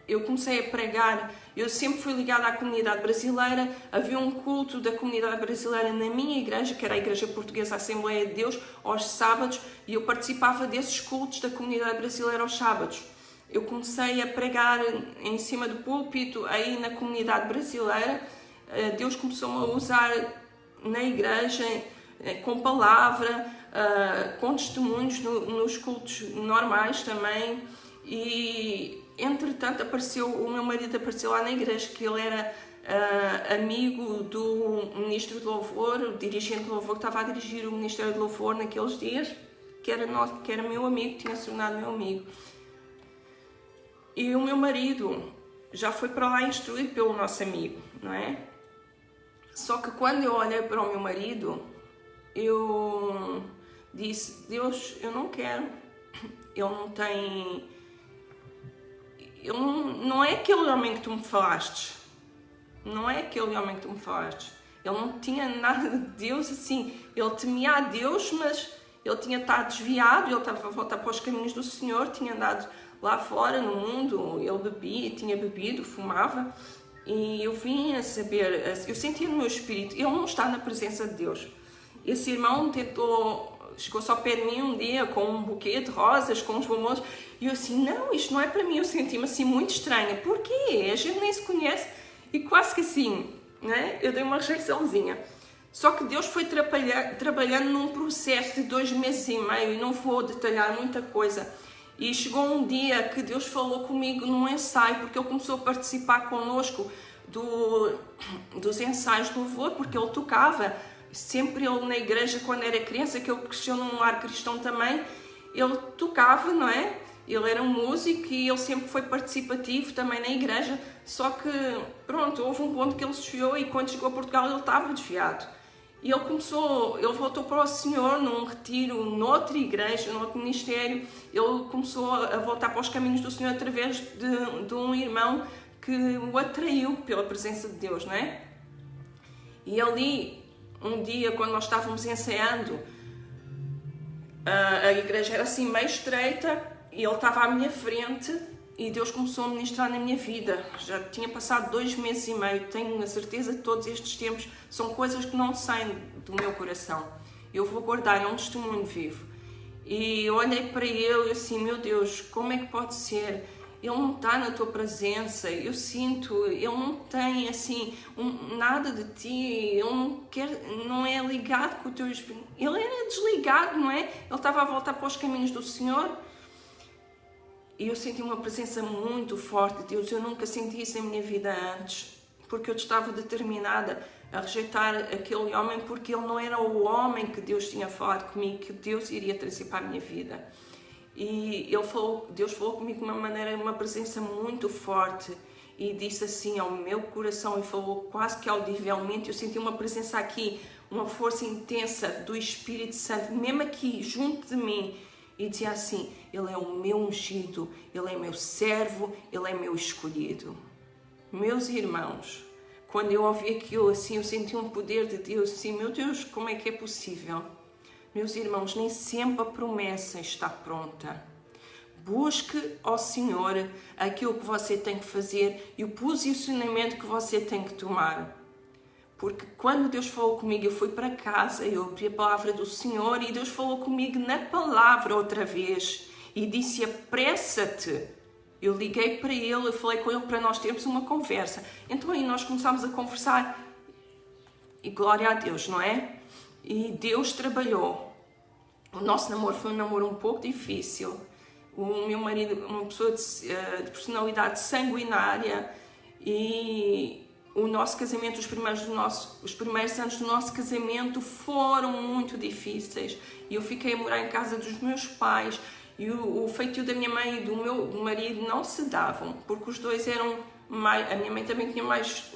[SPEAKER 1] Eu comecei a pregar, eu sempre fui ligada à comunidade brasileira. Havia um culto da comunidade brasileira na minha igreja, que era a Igreja Portuguesa Assembleia de Deus, aos sábados, e eu participava desses cultos da comunidade brasileira aos sábados. Eu comecei a pregar em cima do púlpito, aí na comunidade brasileira. Deus começou-me a usar na igreja, com palavra, com testemunhos nos cultos normais também. E entretanto o meu marido apareceu lá na igreja, que ele era amigo do ministro de louvor, o dirigente de louvor, que estava a dirigir o Ministério de Louvor naqueles dias, que era meu amigo, tinha se tornado meu amigo. E o meu marido já foi para lá instruído pelo nosso amigo, não é? Só que quando eu olhei para o meu marido, eu disse: Deus, eu não quero. Ele não tem... Ele não é aquele homem que tu me falaste. Não é aquele homem que tu me falaste. Ele não tinha nada de Deus assim. Ele temia a Deus, mas ele tinha estado desviado, ele estava a voltar para os caminhos do Senhor, tinha andado lá fora no mundo, ele bebia, tinha bebido, fumava. E eu vim a saber, eu sentia no meu espírito, ele não está na presença de Deus. Esse irmão chegou-se ao pé de mim um dia com um buquê de rosas, com uns bombons, e eu assim: não, isto não é para mim. Eu senti-me assim muito estranha. Porquê? A gente nem se conhece. E quase que assim, né? Eu dei uma rejeiçãozinha. Só que Deus foi trabalhando num processo de 2 meses e meio, e não vou detalhar muita coisa. E chegou um dia que Deus falou comigo num ensaio, porque Ele começou a participar connosco dos ensaios de louvor, porque Ele tocava. Sempre ele na igreja, quando era criança, que ele cresceu num lar cristão também, ele tocava, não é? Ele era um músico e ele sempre foi participativo também na igreja. Só que, pronto, houve um ponto que ele se desviou, e quando chegou a Portugal ele estava desviado. E ele voltou para o Senhor num retiro, noutra igreja, noutro ministério. Ele começou a voltar para os caminhos do Senhor através de um irmão que o atraiu pela presença de Deus, não é? E ali, um dia, quando nós estávamos ensaiando, a igreja era assim meio estreita e ele estava à minha frente e Deus começou a ministrar na minha vida. Já tinha passado 2 meses e meio, tenho a certeza que todos estes tempos são coisas que não saem do meu coração. Eu vou guardar, é um testemunho vivo. E eu olhei para ele e assim: meu Deus, como é que pode ser? ele não está na tua presença, eu sinto, ele não tem assim nada de ti, ele não é ligado com o teu espírito, ele era desligado, não é? Ele estava a voltar para os caminhos do Senhor. E eu senti uma presença muito forte de Deus. Eu nunca senti isso em minha vida antes, porque eu estava determinada a rejeitar aquele homem, porque ele não era o homem que Deus tinha falado comigo, que Deus iria trazer para a minha vida. E Deus falou comigo de uma maneira, uma presença muito forte, e disse assim ao meu coração, e falou quase que audivelmente. Eu senti uma presença aqui, uma força intensa do Espírito Santo, mesmo aqui, junto de mim, e dizia assim: ele é o meu ungido, ele é meu servo, ele é meu escolhido. Meus irmãos, quando eu ouvi aquilo assim, eu senti um poder de Deus, assim, meu Deus, como é que é possível? Meus irmãos, nem sempre a promessa está pronta. Busque ao Senhor aquilo que você tem que fazer e o posicionamento que você tem que tomar. Porque quando Deus falou comigo, eu fui para casa, eu abri a palavra do Senhor e Deus falou comigo na palavra outra vez e disse: apressa-te. Eu liguei para ele, eu falei com ele para nós termos uma conversa. Então aí nós começámos a conversar e glória a Deus, não é? E Deus trabalhou. O nosso namoro foi um namoro um pouco difícil. O meu marido, uma pessoa de personalidade sanguinária, e o nosso casamento, os primeiros anos do nosso casamento foram muito difíceis. E eu fiquei a morar em casa dos meus pais, e o feitio da minha mãe e do meu marido não se davam, porque os dois eram mais, a minha mãe também tinha mais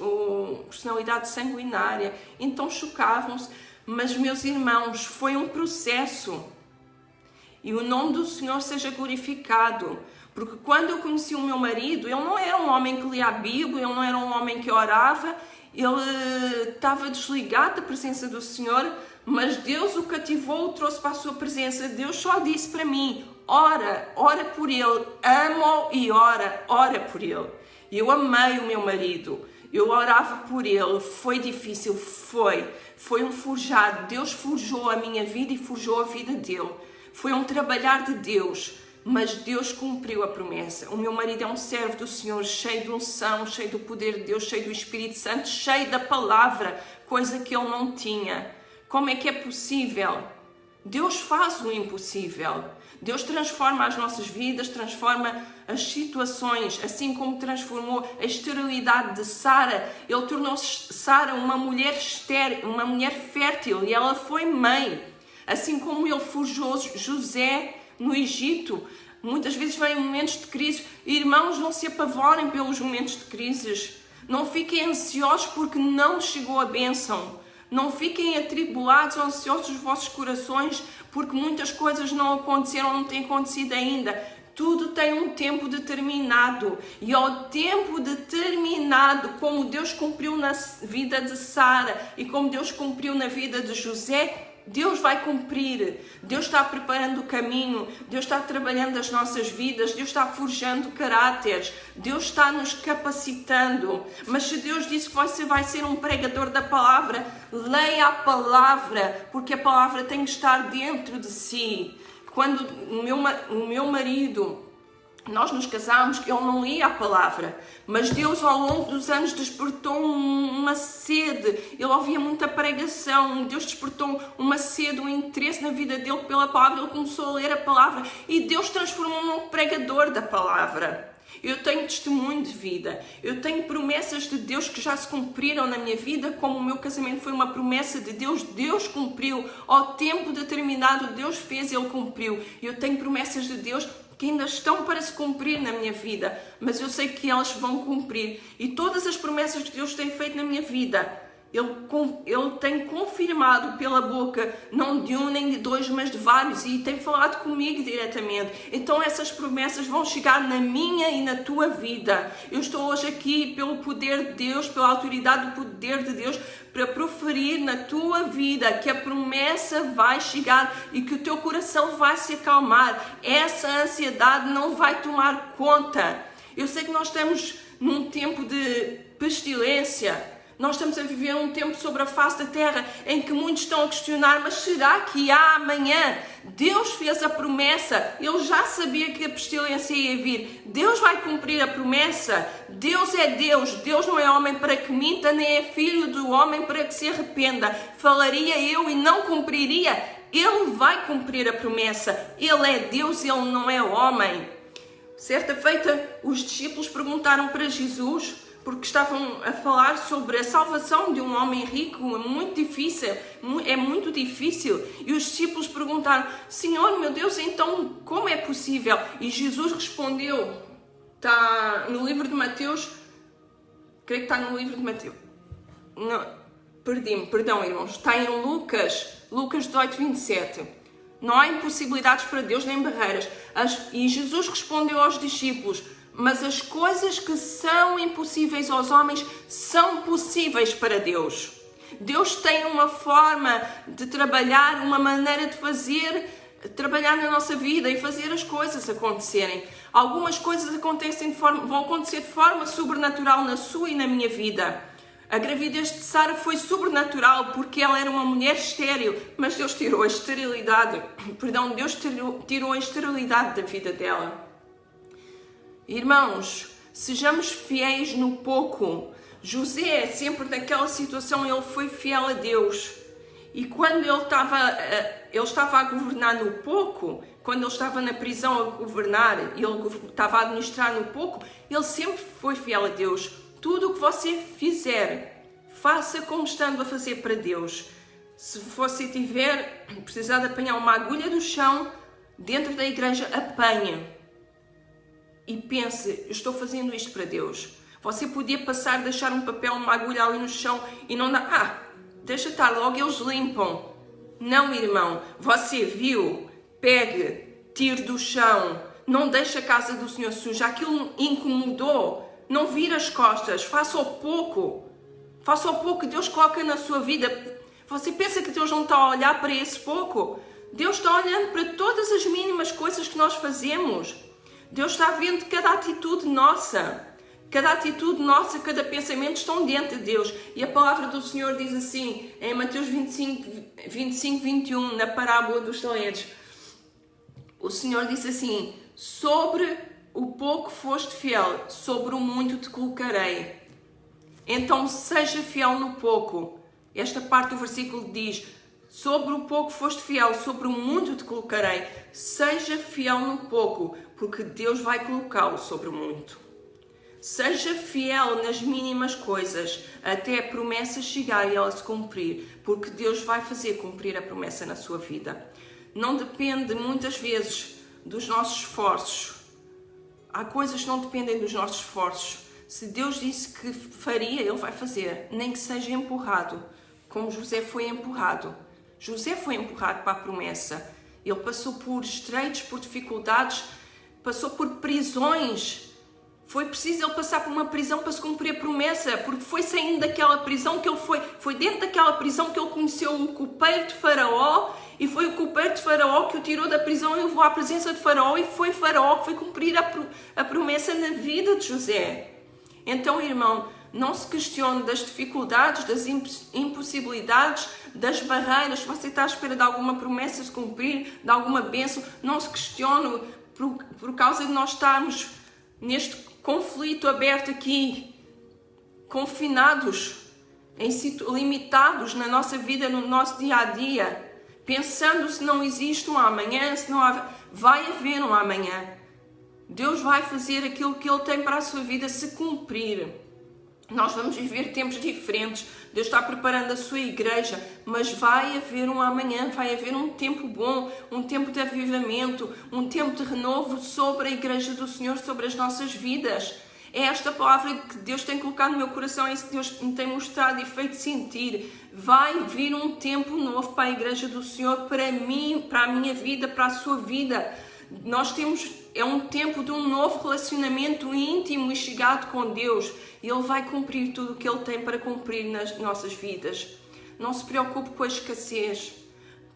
[SPEAKER 1] personalidade sanguinária, então chocavam-se. Mas, meus irmãos, foi um processo, e o nome do Senhor seja glorificado. Porque quando eu conheci o meu marido, ele não era um homem que lia a Bíblia, ele não era um homem que orava, ele estava desligado da presença do Senhor, mas Deus o cativou, o trouxe para a sua presença. Deus só disse para mim: ora por ele, amo e ora por ele. E eu amei o meu marido, eu orava por ele, foi difícil, foi um forjado. Deus forjou a minha vida e forjou a vida dele. Foi um trabalhar de Deus. Mas Deus cumpriu a promessa. O meu marido é um servo do Senhor, cheio de unção, cheio do poder de Deus, cheio do Espírito Santo, cheio da palavra, coisa que ele não tinha. Como é que é possível? Deus faz o impossível. Deus transforma as nossas vidas, transforma as situações, assim como transformou a esterilidade de Sara. Ele tornou Sara uma mulher estéril, uma mulher fértil, e ela foi mãe. Assim como ele forjou José no Egito. Muitas vezes vêm momentos de crise. Irmãos, não se apavorem pelos momentos de crises. Não fiquem ansiosos porque não chegou a bênção. Não fiquem atribulados ou ansiosos os vossos corações porque muitas coisas não aconteceram, não têm acontecido ainda. Tudo tem um tempo determinado. E ao tempo determinado, como Deus cumpriu na vida de Sara e como Deus cumpriu na vida de José, Deus vai cumprir. Deus está preparando o caminho, Deus está trabalhando as nossas vidas, Deus está forjando caráteres, Deus está nos capacitando. Mas se Deus disse que você vai ser um pregador da palavra, leia a palavra, porque a palavra tem que estar dentro de si. Quando o meu marido, nós nos casámos, ele não lia a palavra, mas Deus ao longo dos anos despertou uma sede. Ele ouvia muita pregação, Deus despertou uma sede, um interesse na vida dele pela palavra. Ele começou a ler a palavra e Deus transformou-me num pregador da palavra. Eu tenho testemunho de vida, eu tenho promessas de Deus que já se cumpriram na minha vida, como o meu casamento foi uma promessa de Deus, Deus cumpriu, ao tempo determinado Deus fez, Ele cumpriu. Eu tenho promessas de Deus que ainda estão para se cumprir na minha vida, mas eu sei que elas vão cumprir. E todas as promessas que Deus tem feito na minha vida, Ele tem confirmado pela boca, não de um nem de dois, mas de vários, e tem falado comigo diretamente. Então essas promessas vão chegar na minha e na tua vida. Eu estou hoje aqui pelo poder de Deus, pela autoridade do poder de Deus, para proferir na tua vida que a promessa vai chegar e que o teu coração vai se acalmar. Essa ansiedade não vai tomar conta. Eu sei que nós estamos num tempo de pestilência, Nós estamos a viver um tempo sobre a face da terra em que muitos estão a questionar, mas será que há amanhã? Deus fez a promessa, Ele já sabia que a pestilência ia vir. Deus vai cumprir a promessa. Deus é Deus, Deus não é homem para que minta, nem é filho do homem para que se arrependa. Falaria eu e não cumpriria? Ele vai cumprir a promessa. Ele é Deus, Ele não é homem. Certa feita, os discípulos perguntaram para Jesus, porque estavam a falar sobre a salvação de um homem rico, é muito difícil. E os discípulos perguntaram, Senhor, meu Deus, então como é possível? E Jesus respondeu, está no livro de Mateus, creio que está no livro de Mateus, não, perdão irmãos, está em Lucas 18, 27. Não há impossibilidades para Deus nem barreiras. E Jesus respondeu aos discípulos, mas as coisas que são impossíveis aos homens são possíveis para Deus. Deus tem uma forma de trabalhar, uma maneira de trabalhar na nossa vida e fazer as coisas acontecerem. Algumas coisas vão acontecer de forma sobrenatural na sua e na minha vida. A gravidez de Sara foi sobrenatural porque ela era uma mulher estéril, mas Deus tirou a esterilidade, Deus tirou a esterilidade da vida dela. Irmãos, sejamos fiéis no pouco. José, sempre naquela situação, ele foi fiel a Deus. E quando ele estava a governar no pouco, quando ele estava na prisão a governar, ele estava a administrar no pouco, ele sempre foi fiel a Deus. Tudo o que você fizer, faça como estando a fazer para Deus. Se você precisar de apanhar uma agulha do chão, dentro da igreja, apanhe. E pense, eu estou fazendo isto para Deus. Você podia deixar um papel, uma agulha ali no chão e não dá, deixa estar, logo eles limpam. Não, irmão, você viu, pegue, tire do chão, não deixe a casa do Senhor suja, aquilo incomodou, não vire as costas, faça o pouco que Deus coloca na sua vida. Você pensa que Deus não está a olhar para esse pouco? Deus está olhando para todas as mínimas coisas que nós fazemos. Deus está vendo cada atitude nossa, cada pensamento estão diante de Deus. E a palavra do Senhor diz assim, em Mateus 25, 21, na parábola dos talentos. O Senhor disse assim, sobre o pouco foste fiel, sobre o muito te colocarei. Então seja fiel no pouco. Esta parte do versículo diz, sobre o pouco foste fiel, sobre o muito te colocarei. Seja fiel no pouco, porque Deus vai colocá-lo sobre o muito. Seja fiel nas mínimas coisas, até a promessa chegar e ela se cumprir, porque Deus vai fazer cumprir a promessa na sua vida. Não depende muitas vezes dos nossos esforços. Há coisas que não dependem dos nossos esforços. Se Deus disse que faria, Ele vai fazer, nem que seja empurrado, como José foi empurrado. José foi empurrado para a promessa. Ele passou por estreitos, por dificuldades, passou por prisões. Foi preciso ele passar por uma prisão para se cumprir a promessa, porque foi saindo daquela prisão que ele foi dentro daquela prisão que ele conheceu o copeiro de Faraó, e foi o copeiro de Faraó que o tirou da prisão e o levou à presença de Faraó, e foi Faraó que foi cumprir a promessa na vida de José. Então, irmão, não se questione das dificuldades, das impossibilidades, das barreiras. Você está à espera de alguma promessa se cumprir, de alguma bênção. Não se questione por causa de nós estarmos neste conflito aberto aqui, confinados, limitados na nossa vida, no nosso dia a dia, pensando se não existe um amanhã, vai haver um amanhã. Deus vai fazer aquilo que Ele tem para a sua vida se cumprir. Nós vamos viver tempos diferentes. Deus está preparando a sua igreja, mas vai haver um amanhã, vai haver um tempo bom, um tempo de avivamento, um tempo de renovo sobre a igreja do Senhor, sobre as nossas vidas. É esta palavra que Deus tem colocado no meu coração, é isso que Deus me tem mostrado e feito sentir. Vai vir um tempo novo para a igreja do Senhor, para mim, para a minha vida, para a sua vida. É um tempo de um novo relacionamento íntimo e chegado com Deus. E Ele vai cumprir tudo o que Ele tem para cumprir nas nossas vidas. Não se preocupe com a escassez,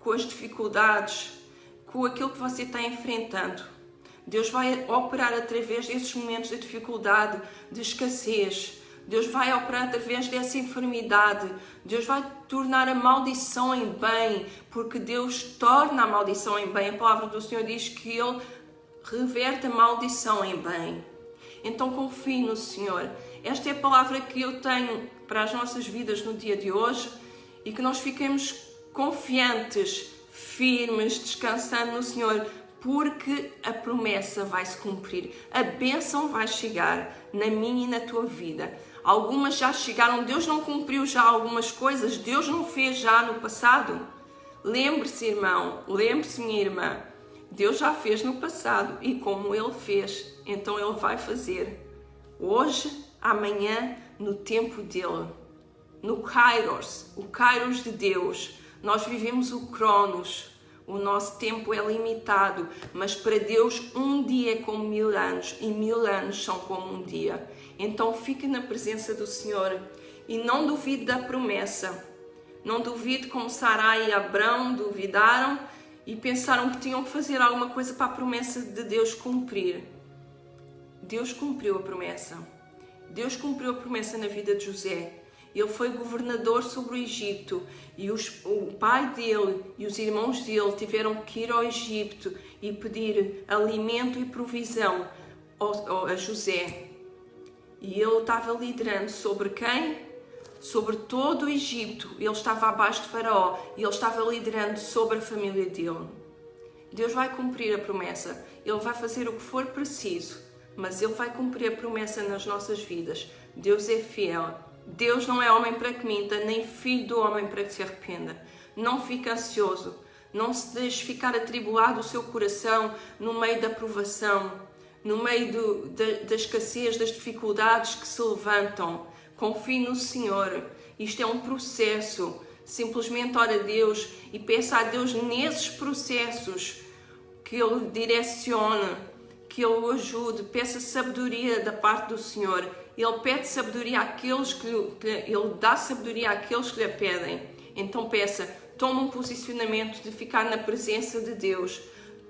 [SPEAKER 1] com as dificuldades, com aquilo que você está enfrentando. Deus vai operar através desses momentos de dificuldade, de escassez, Deus vai operar através dessa enfermidade. Deus vai tornar a maldição em bem, porque Deus torna a maldição em bem. A palavra do Senhor diz que Ele reverte a maldição em bem. Então confie no Senhor. Esta é a palavra que eu tenho para as nossas vidas no dia de hoje, e que nós fiquemos confiantes, firmes, descansando no Senhor, porque a promessa vai se cumprir. A bênção vai chegar na minha e na tua vida. Algumas já chegaram. Deus não cumpriu já algumas coisas. Deus não fez já no passado. Lembre-se, irmão. Lembre-se, minha irmã. Deus já fez no passado. E como Ele fez, então Ele vai fazer. Hoje, amanhã, no tempo dEle. No Kairos. O Kairos de Deus. Nós vivemos o Cronos. O nosso tempo é limitado, mas para Deus um dia é como 1000 anos e 1000 anos são como um dia. Então fique na presença do Senhor e não duvide da promessa. Não duvide como Sarai e Abrão duvidaram e pensaram que tinham que fazer alguma coisa para a promessa de Deus cumprir. Deus cumpriu a promessa. Deus cumpriu a promessa na vida de José. Ele foi governador sobre o Egito e o pai dele e os irmãos dele tiveram que ir ao Egito e pedir alimento e provisão a José. E ele estava liderando sobre quem? Sobre todo o Egito. Ele estava abaixo de Faraó e ele estava liderando sobre a família dele. Deus vai cumprir a promessa. Ele vai fazer o que for preciso, mas Ele vai cumprir a promessa nas nossas vidas. Deus é fiel. Deus não é homem para que minta, nem filho do homem para que se arrependa. Não fique ansioso, não se deixe ficar atribulado o seu coração no meio da provação, no meio da escassez, das dificuldades que se levantam. Confie no Senhor. Isto é um processo. Simplesmente ore a Deus e peça a Deus nesses processos que Ele direcione, que Ele o ajude. Peça sabedoria da parte do Senhor. Ele pede sabedoria àqueles Ele dá sabedoria àqueles que lhe pedem. Então peça, tome um posicionamento de ficar na presença de Deus.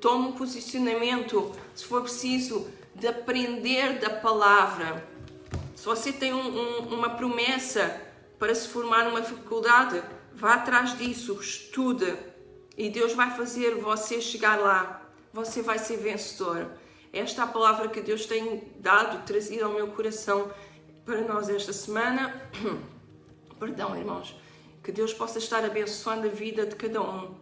[SPEAKER 1] Tome um posicionamento, se for preciso, de aprender da palavra. Se você tem uma promessa para se formar numa faculdade, vá atrás disso, estude. E Deus vai fazer você chegar lá. Você vai ser vencedor. Esta é a palavra que Deus tem trazido ao meu coração para nós esta semana. Perdão, irmãos. Que Deus possa estar abençoando a vida de cada um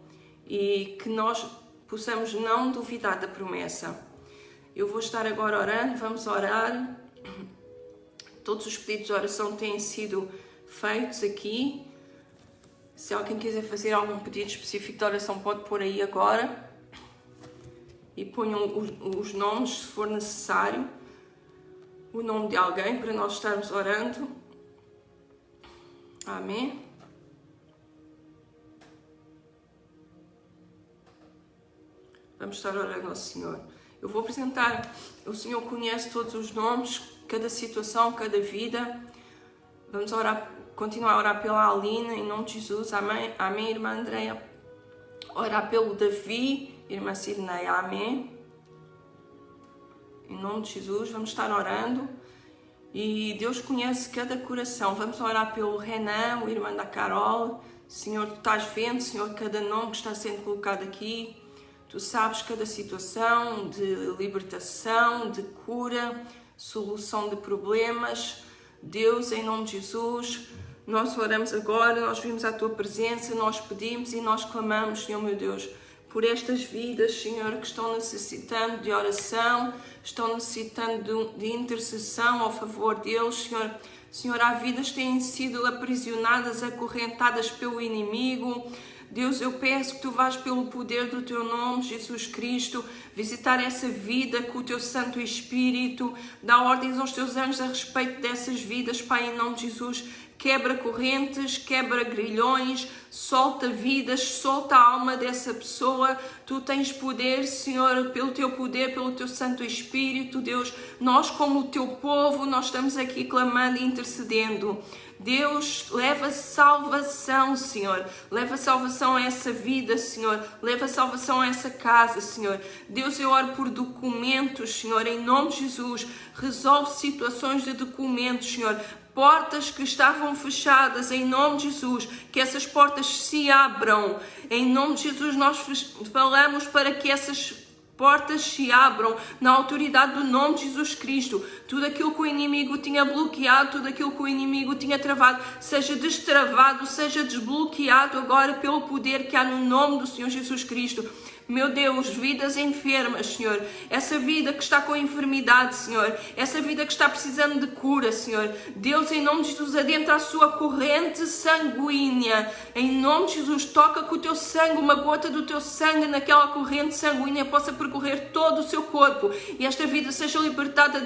[SPEAKER 1] e que nós possamos não duvidar da promessa. Eu vou estar agora orando, vamos orar. Todos os pedidos de oração têm sido feitos aqui. Se alguém quiser fazer algum pedido específico de oração, pode pôr aí agora. E ponham os nomes, se for necessário, o nome de alguém para nós estarmos orando. Amém. Vamos estar orando ao Senhor. Eu vou apresentar, o Senhor conhece todos os nomes, cada situação, cada vida. Vamos orar, continuar a orar pela Alina, em nome de Jesus. Amém, amém, irmã Andréia. Orar pelo Davi, irmã Sidneia, amém. Em nome de Jesus, vamos estar orando. E Deus conhece cada coração. Vamos orar pelo Renan, o irmão da Carol. Senhor, Tu estás vendo, Senhor, cada nome que está sendo colocado aqui. Tu sabes cada situação de libertação, de cura, solução de problemas. Deus, em nome de Jesus, nós oramos agora, nós vimos a Tua presença, nós pedimos e nós clamamos, Senhor meu Deus, por estas vidas, Senhor, que estão necessitando de oração, estão necessitando de intercessão ao favor deles, Senhor. Senhor, há vidas que têm sido aprisionadas, acorrentadas pelo inimigo. Deus, eu peço que Tu vás pelo poder do Teu nome, Jesus Cristo, visitar essa vida com o Teu Santo Espírito, dá ordens aos Teus anjos a respeito dessas vidas, Pai, em nome de Jesus. Quebra correntes, quebra grilhões, solta vidas, solta a alma dessa pessoa. Tu tens poder, Senhor, pelo Teu poder, pelo Teu Santo Espírito, Deus. Nós, como o Teu povo, nós estamos aqui clamando e intercedendo. Deus, leva salvação, Senhor. Leva salvação a essa vida, Senhor. Leva salvação a essa casa, Senhor. Deus, eu oro por documentos, Senhor, em nome de Jesus. Resolve situações de documentos, Senhor. portas que estavam fechadas, em nome de Jesus, que essas portas se abram. Em nome de Jesus, nós falamos para que essas portas se abram na autoridade do nome de Jesus Cristo. Tudo aquilo que o inimigo tinha bloqueado, tudo aquilo que o inimigo tinha travado, seja destravado, seja desbloqueado agora pelo poder que há no nome do Senhor Jesus Cristo. Meu Deus, vidas enfermas, Senhor, essa vida que está com enfermidade, Senhor, essa vida que está precisando de cura, Senhor, Deus, em nome de Jesus, adentra a sua corrente sanguínea, em nome de Jesus, toca com o teu sangue, uma gota do teu sangue naquela corrente sanguínea possa percorrer todo o seu corpo e esta vida seja libertada,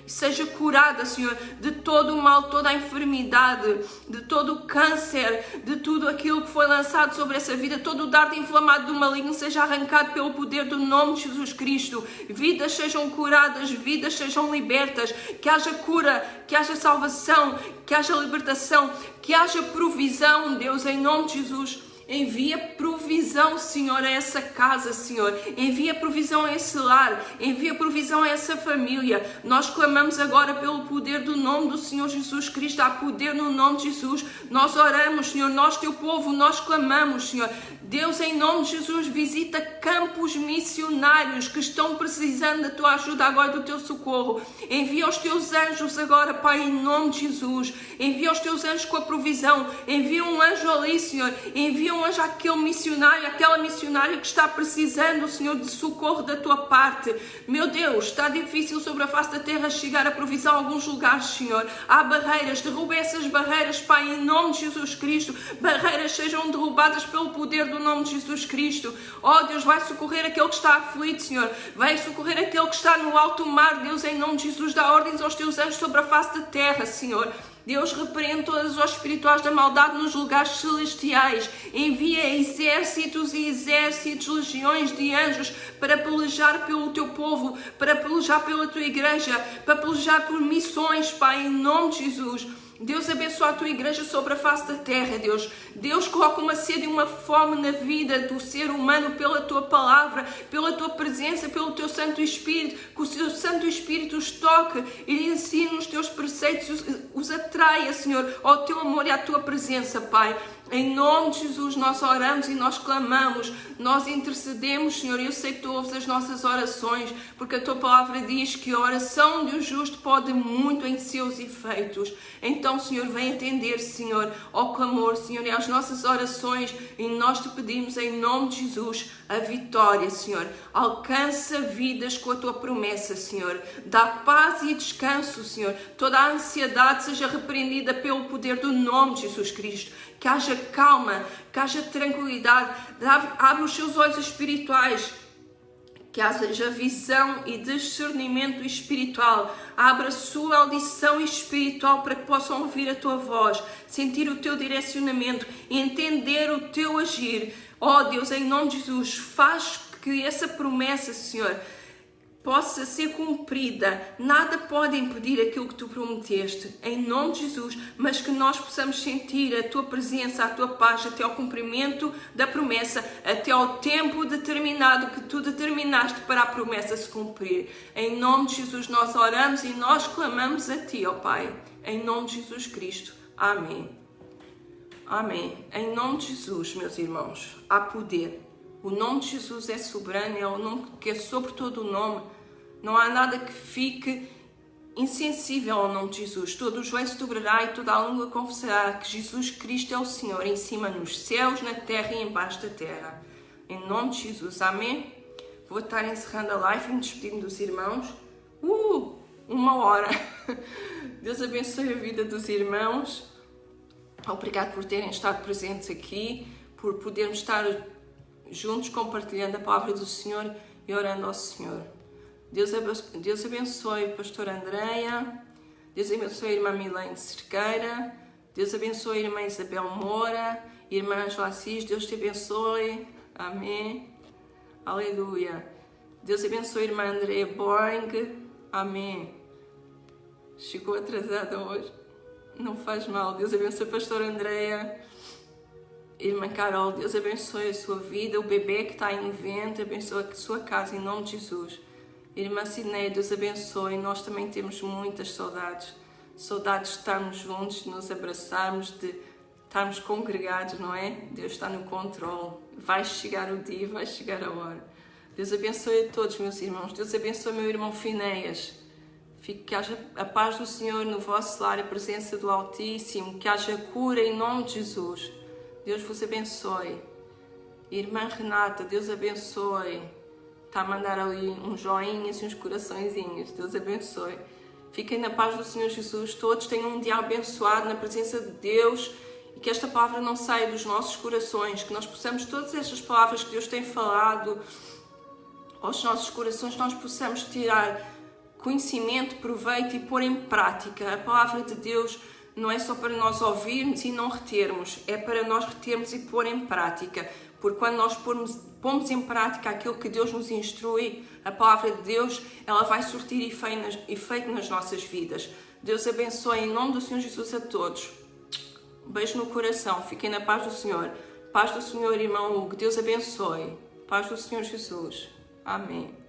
[SPEAKER 1] seja curada, Senhor, de todo o mal, toda a enfermidade, de todo o câncer, de tudo aquilo que foi lançado sobre essa vida, todo o dardo inflamado do maligno seja arrancado pelo poder do nome de Jesus Cristo. Vidas sejam curadas, vidas sejam libertas, que haja cura, que haja salvação, que haja libertação, que haja provisão, Deus, em nome de Jesus. Envia provisão, Senhor, a essa casa, Senhor. Envia provisão a esse lar. Envia provisão a essa família. Nós clamamos agora pelo poder do nome do Senhor Jesus Cristo. Há poder no nome de Jesus. Nós oramos, Senhor. Nós, teu povo, nós clamamos, Senhor. Deus, em nome de Jesus, visita campos missionários que estão precisando da tua ajuda agora, do teu socorro. Envia os teus anjos agora, Pai, em nome de Jesus. Envia os teus anjos com a provisão. Envia um anjo ali, Senhor. Envia um anjo àquele missionário, aquela missionária que está precisando, Senhor, de socorro da tua parte. Meu Deus, está difícil sobre a face da terra chegar a provisão a alguns lugares, Senhor. Há barreiras, derruba essas barreiras, Pai, em nome de Jesus Cristo. Barreiras sejam derrubadas pelo poder do nome de Jesus Cristo. Oh Deus, vai socorrer aquele que está aflito, Senhor. Vai socorrer aquele que está no alto mar, Deus, em nome de Jesus. Dá ordens aos teus anjos sobre a face da terra, Senhor. Deus, repreende todas as espirituais da maldade nos lugares celestiais. Envia exércitos e exércitos, legiões de anjos para pelejar pelo teu povo, para pelejar pela tua igreja, para pelejar por missões, Pai, em nome de Jesus. Deus, abençoa a tua igreja sobre a face da terra, Deus. Deus, coloca uma sede e uma fome na vida do ser humano pela tua palavra, pela tua presença, pelo teu Santo Espírito, que o teu Santo Espírito os toque e lhe ensine os teus preceitos, os atraia, Senhor, ao teu amor e à tua presença, Pai. Em nome de Jesus, nós oramos e nós clamamos, nós intercedemos, Senhor. Eu sei que tu ouves as nossas orações, porque a tua palavra diz que a oração de um justo pode muito em seus efeitos. Então, Senhor, vem atender, Senhor, ao clamor, Senhor, e às nossas orações, e nós te pedimos em nome de Jesus a vitória, Senhor. Alcança vidas com a tua promessa, Senhor. Dá paz e descanso, Senhor. Toda a ansiedade seja repreendida pelo poder do nome de Jesus Cristo. Que haja calma, que haja tranquilidade. Abre os seus olhos espirituais. Que haja visão e discernimento espiritual. Abra a sua audição espiritual para que possam ouvir a tua voz, sentir o teu direcionamento, entender o teu agir. Oh Deus, em nome de Jesus, faz que essa promessa, Senhor, possa ser cumprida. Nada pode impedir aquilo que tu prometeste, em nome de Jesus, mas que nós possamos sentir a tua presença, a tua paz, até ao cumprimento da promessa, até ao tempo determinado que tu determinaste para a promessa se cumprir. Em nome de Jesus nós oramos e nós clamamos a ti, ó Pai, em nome de Jesus Cristo. Amém. Amém. Em nome de Jesus, meus irmãos, há poder. O nome de Jesus é soberano, é o nome que é sobre todo o nome. Não há nada que fique insensível ao nome de Jesus. Todo o joelho se dobrará e toda a língua confessará que Jesus Cristo é o Senhor, em cima nos céus, na terra e embaixo da terra. Em nome de Jesus, amém? Vou estar encerrando a live e me despedindo dos irmãos. 1 hora. Deus abençoe a vida dos irmãos. Obrigado por terem estado presentes aqui, por podermos estar juntos compartilhando a palavra do Senhor e orando ao Senhor. Deus abençoe a pastora Andreia, Deus abençoe a irmã Milene Cerqueira, Deus abençoe a irmã Isabel Moura, irmã Angela Assis, Deus te abençoe, amém, aleluia. Deus abençoe a irmã Andreia Boing, amém. Chegou atrasada hoje, não faz mal. Deus abençoe a pastora Andreia, irmã Carol, Deus abençoe a sua vida, o bebê que está em ventre, abençoe a sua casa em nome de Jesus. Irmã Sidney, Deus abençoe, nós também temos muitas saudades Saudades de estarmos juntos, de nos abraçarmos, de estarmos congregados, não é? Deus está no controle. Vai chegar o dia, vai chegar a hora. Deus abençoe a todos, meus irmãos. Deus abençoe meu irmão Finéias. Que haja a paz do Senhor no vosso lar, a presença do Altíssimo. Que haja cura em nome de Jesus. Deus vos abençoe. Irmã Renata, Deus abençoe. Está a mandar ali uns joinhas e uns coraçõezinhos. Deus abençoe. Fiquem na paz do Senhor Jesus. Todos tenham um dia abençoado na presença de Deus. E que esta palavra não saia dos nossos corações. Que nós possamos, todas estas palavras que Deus tem falado aos nossos corações, nós possamos tirar conhecimento, proveito e pôr em prática. A palavra de Deus não é só para nós ouvirmos e não retermos. É para nós retermos e pôr em prática. Porque quando nós pomos em prática aquilo que Deus nos instrui, a palavra de Deus, ela vai surtir efeito nas nossas vidas. Deus abençoe em nome do Senhor Jesus a todos. Um beijo no coração. Fiquem na paz do Senhor. Paz do Senhor, irmão Hugo. Deus abençoe. Paz do Senhor Jesus. Amém.